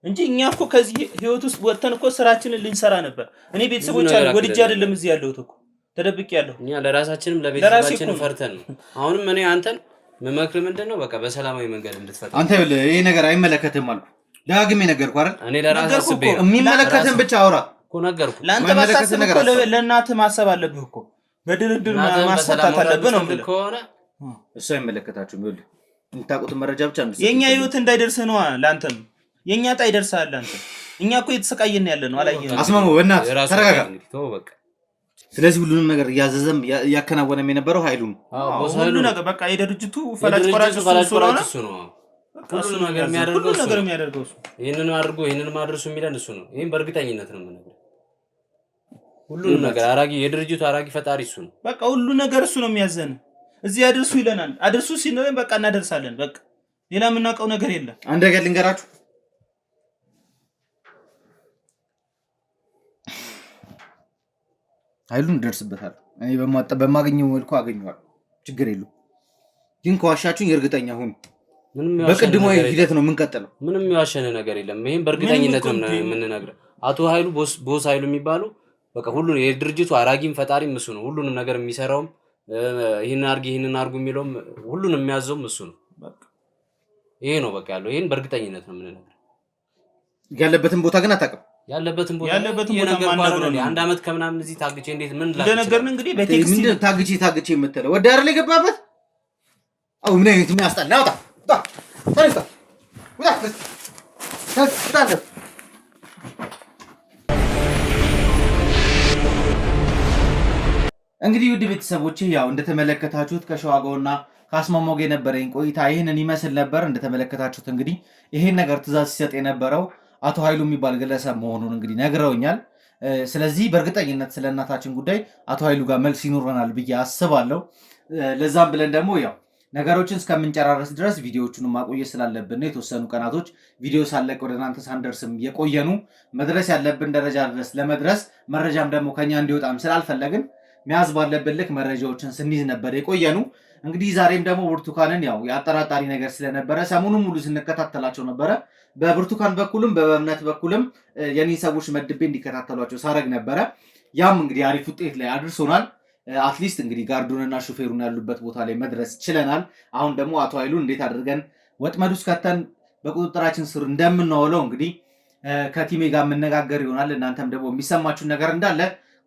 እንጂ እኛ እኮ ከዚህ ህይወት ውስጥ ወጥተን እኮ ስራችንን ልንሰራ ነበር። እኔ ቤተሰቦች አሉ ወድጄ አይደለም እዚህ ያለሁት እኮ ተደብቄያለሁ። እኛ ለራሳችንም ለቤተሰባችንም ፈርተን ነው። አሁንም እኔ አንተን መመክር ምንድነው በቃ በሰላማዊ መንገድ እንድትፈታ። አንተ ይሄ ነገር አይመለከትም አልኩ ዳግሜ ነገርኩ አይደል? እኔ ለራሴ አስቤ የሚመለከትን ብቻ አውራ እኮ ነገርኩ። ለአንተ ማሰብ እኮ ለእናትህ ማሰብ አለብህ እኮ በድርድር ማስፈታት አለብህ ነው የምልህ። እሱ አይመለከታችሁም። ይኸውልህ የምታውቁትን መረጃ ብቻ ነው። የኛ ህይወት እንዳይደርስህ ነው ለአንተም የኛ ዕጣ ይደርሳል። አንተ እኛ እኮ የተሰቃየን ያለ ነው አላየኸውም? አስማሙ በእናትህ ተረጋጋ። ስለዚህ ሁሉንም ነገር እያዘዘም እያከናወነም የነበረው ኃይሉ ነው። ሁሉ ነገር በቃ የድርጅቱ ፈላጭ ቆራጭ እሱ ነው። ሁሉንም ነገር የሚያደርገው እሱ። ይሄንን አድርጎ ይሄንን ማድረሱ የሚለን እሱ ነው። ይሄን በእርግጠኝነት ነው የምነግርህ። ሁሉንም ነገር አራጊ የድርጅቱ አራጊ ፈጣሪ እሱ ነው። በቃ ሁሉ ነገር እሱ ነው የሚያዘን። እዚህ አድርሱ ይለናል። አድርሱ ሲነን በቃ እናደርሳለን። በቃ ሌላ የምናውቀው ነገር የለም። አንድ ነገር ልንገራችሁ፣ ኃይሉን እንደርስበታል። እኔ በማገኘው መልኩ አገኘዋለሁ። ችግር የለውም። ግን ከዋሻችሁኝ እርግጠኛ ሁኑ። በቅድሞ ሂደት ነው የምንቀጥለው። ምንም የዋሸነ ነገር የለም። ይሄን በእርግጠኝነት ነው የምንነግርህ። አቶ ኃይሉ ቦስ ኃይሉ የሚባሉ በቃ ሁሉ የድርጅቱ አራጊም ፈጣሪም እሱ ነው። ሁሉንም ነገር የሚሰራውም ይሄን አርጉ የሚለውም ሁሉንም የሚያዘውም እሱ ነው። በቃ ይሄ ነው በቃ ያለው። ይሄን በእርግጠኝነት ነው የምንነግርህ። ያለበትን ቦታ ግን አታውቅም። ያለበትን ቦታ ማነግረው አንድ አመት ከምናምን እዚህ ታግቼ እንዴት ምን ላድርግ እንደነገርን እንግዲህ በቴክስት ምን ታግቼ የምትለው ወደ አይደል የገባበት? አው ምን አይነት የሚያስጠላ አውጣ እንግዲህ ውድ ቤተሰቦቼ ያው እንደተመለከታችሁት ከሸዋጋውና ከአስማማው ጋር የነበረኝ ቆይታ ይህንን ይመስል ነበር። እንደተመለከታችሁት እንግዲህ ይሄን ነገር ትእዛዝ ሲሰጥ የነበረው አቶ ኃይሉ የሚባል ግለሰብ መሆኑን እንግዲህ ነግረውኛል። ስለዚህ በእርግጠኝነት ስለ እናታችን ጉዳይ አቶ ኃይሉ ጋር መልስ ይኖረናል ብዬ አስባለሁ። ለዛም ብለን ደግሞ ያው ነገሮችን እስከምንጨራረስ ድረስ ቪዲዮዎቹን ማቆየት ስላለብን የተወሰኑ ቀናቶች ቪዲዮ ሳለቅ ወደ እናንተ ሳንደርስም የቆየኑ መድረስ ያለብን ደረጃ ድረስ ለመድረስ መረጃም ደግሞ ከኛ እንዲወጣም ስላልፈለግን መያዝ ባለብን ልክ መረጃዎችን ስንይዝ ነበር የቆየኑ። እንግዲህ ዛሬም ደግሞ ብርቱካንን ያው የአጠራጣሪ ነገር ስለነበረ ሰሞኑን ሙሉ ስንከታተላቸው ነበረ። በብርቱካን በኩልም በእምነት በኩልም የኔ ሰዎች መድቤ እንዲከታተሏቸው ሳረግ ነበረ። ያም እንግዲህ አሪፍ ውጤት ላይ አድርሶናል። አትሊስት እንግዲህ ጋርዱንና ሹፌሩን ያሉበት ቦታ ላይ መድረስ ችለናል። አሁን ደግሞ አቶ ኃይሉን እንዴት አድርገን ወጥመድ ውስጥ ከተን በቁጥጥራችን ስር እንደምናውለው እንግዲህ ከቲሜ ጋር የምነጋገር ይሆናል። እናንተም ደግሞ የሚሰማችሁን ነገር እንዳለ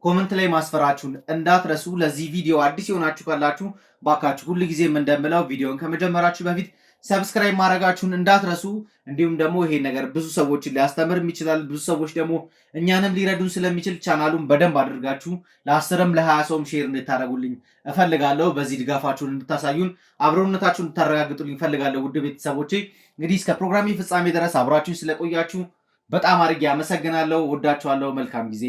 ኮመንት ላይ ማስፈራችሁን እንዳትረሱ። ለዚህ ቪዲዮ አዲስ የሆናችሁ ካላችሁ ባካችሁ ሁልጊዜም እንደምለው ቪዲዮን ከመጀመራችሁ በፊት ሰብስክራይብ ማድረጋችሁን እንዳትረሱ። እንዲሁም ደግሞ ይሄ ነገር ብዙ ሰዎችን ሊያስተምርም ይችላል። ብዙ ሰዎች ደግሞ እኛንም ሊረዱን ስለሚችል ቻናሉን በደንብ አድርጋችሁ ለ10ም ለ20 ሰውም ሼር እንድታደርጉልኝ እፈልጋለሁ። በዚህ ድጋፋችሁን እንድታሳዩን አብሮነታችሁን እንድታረጋግጡልኝ እፈልጋለሁ። ውድ ቤተሰቦቼ እንግዲህ እስከ ፕሮግራሜ ፍጻሜ ድረስ አብራችሁን ስለቆያችሁ በጣም አድርጌ አመሰግናለሁ። ወዳችኋለሁ። መልካም ጊዜ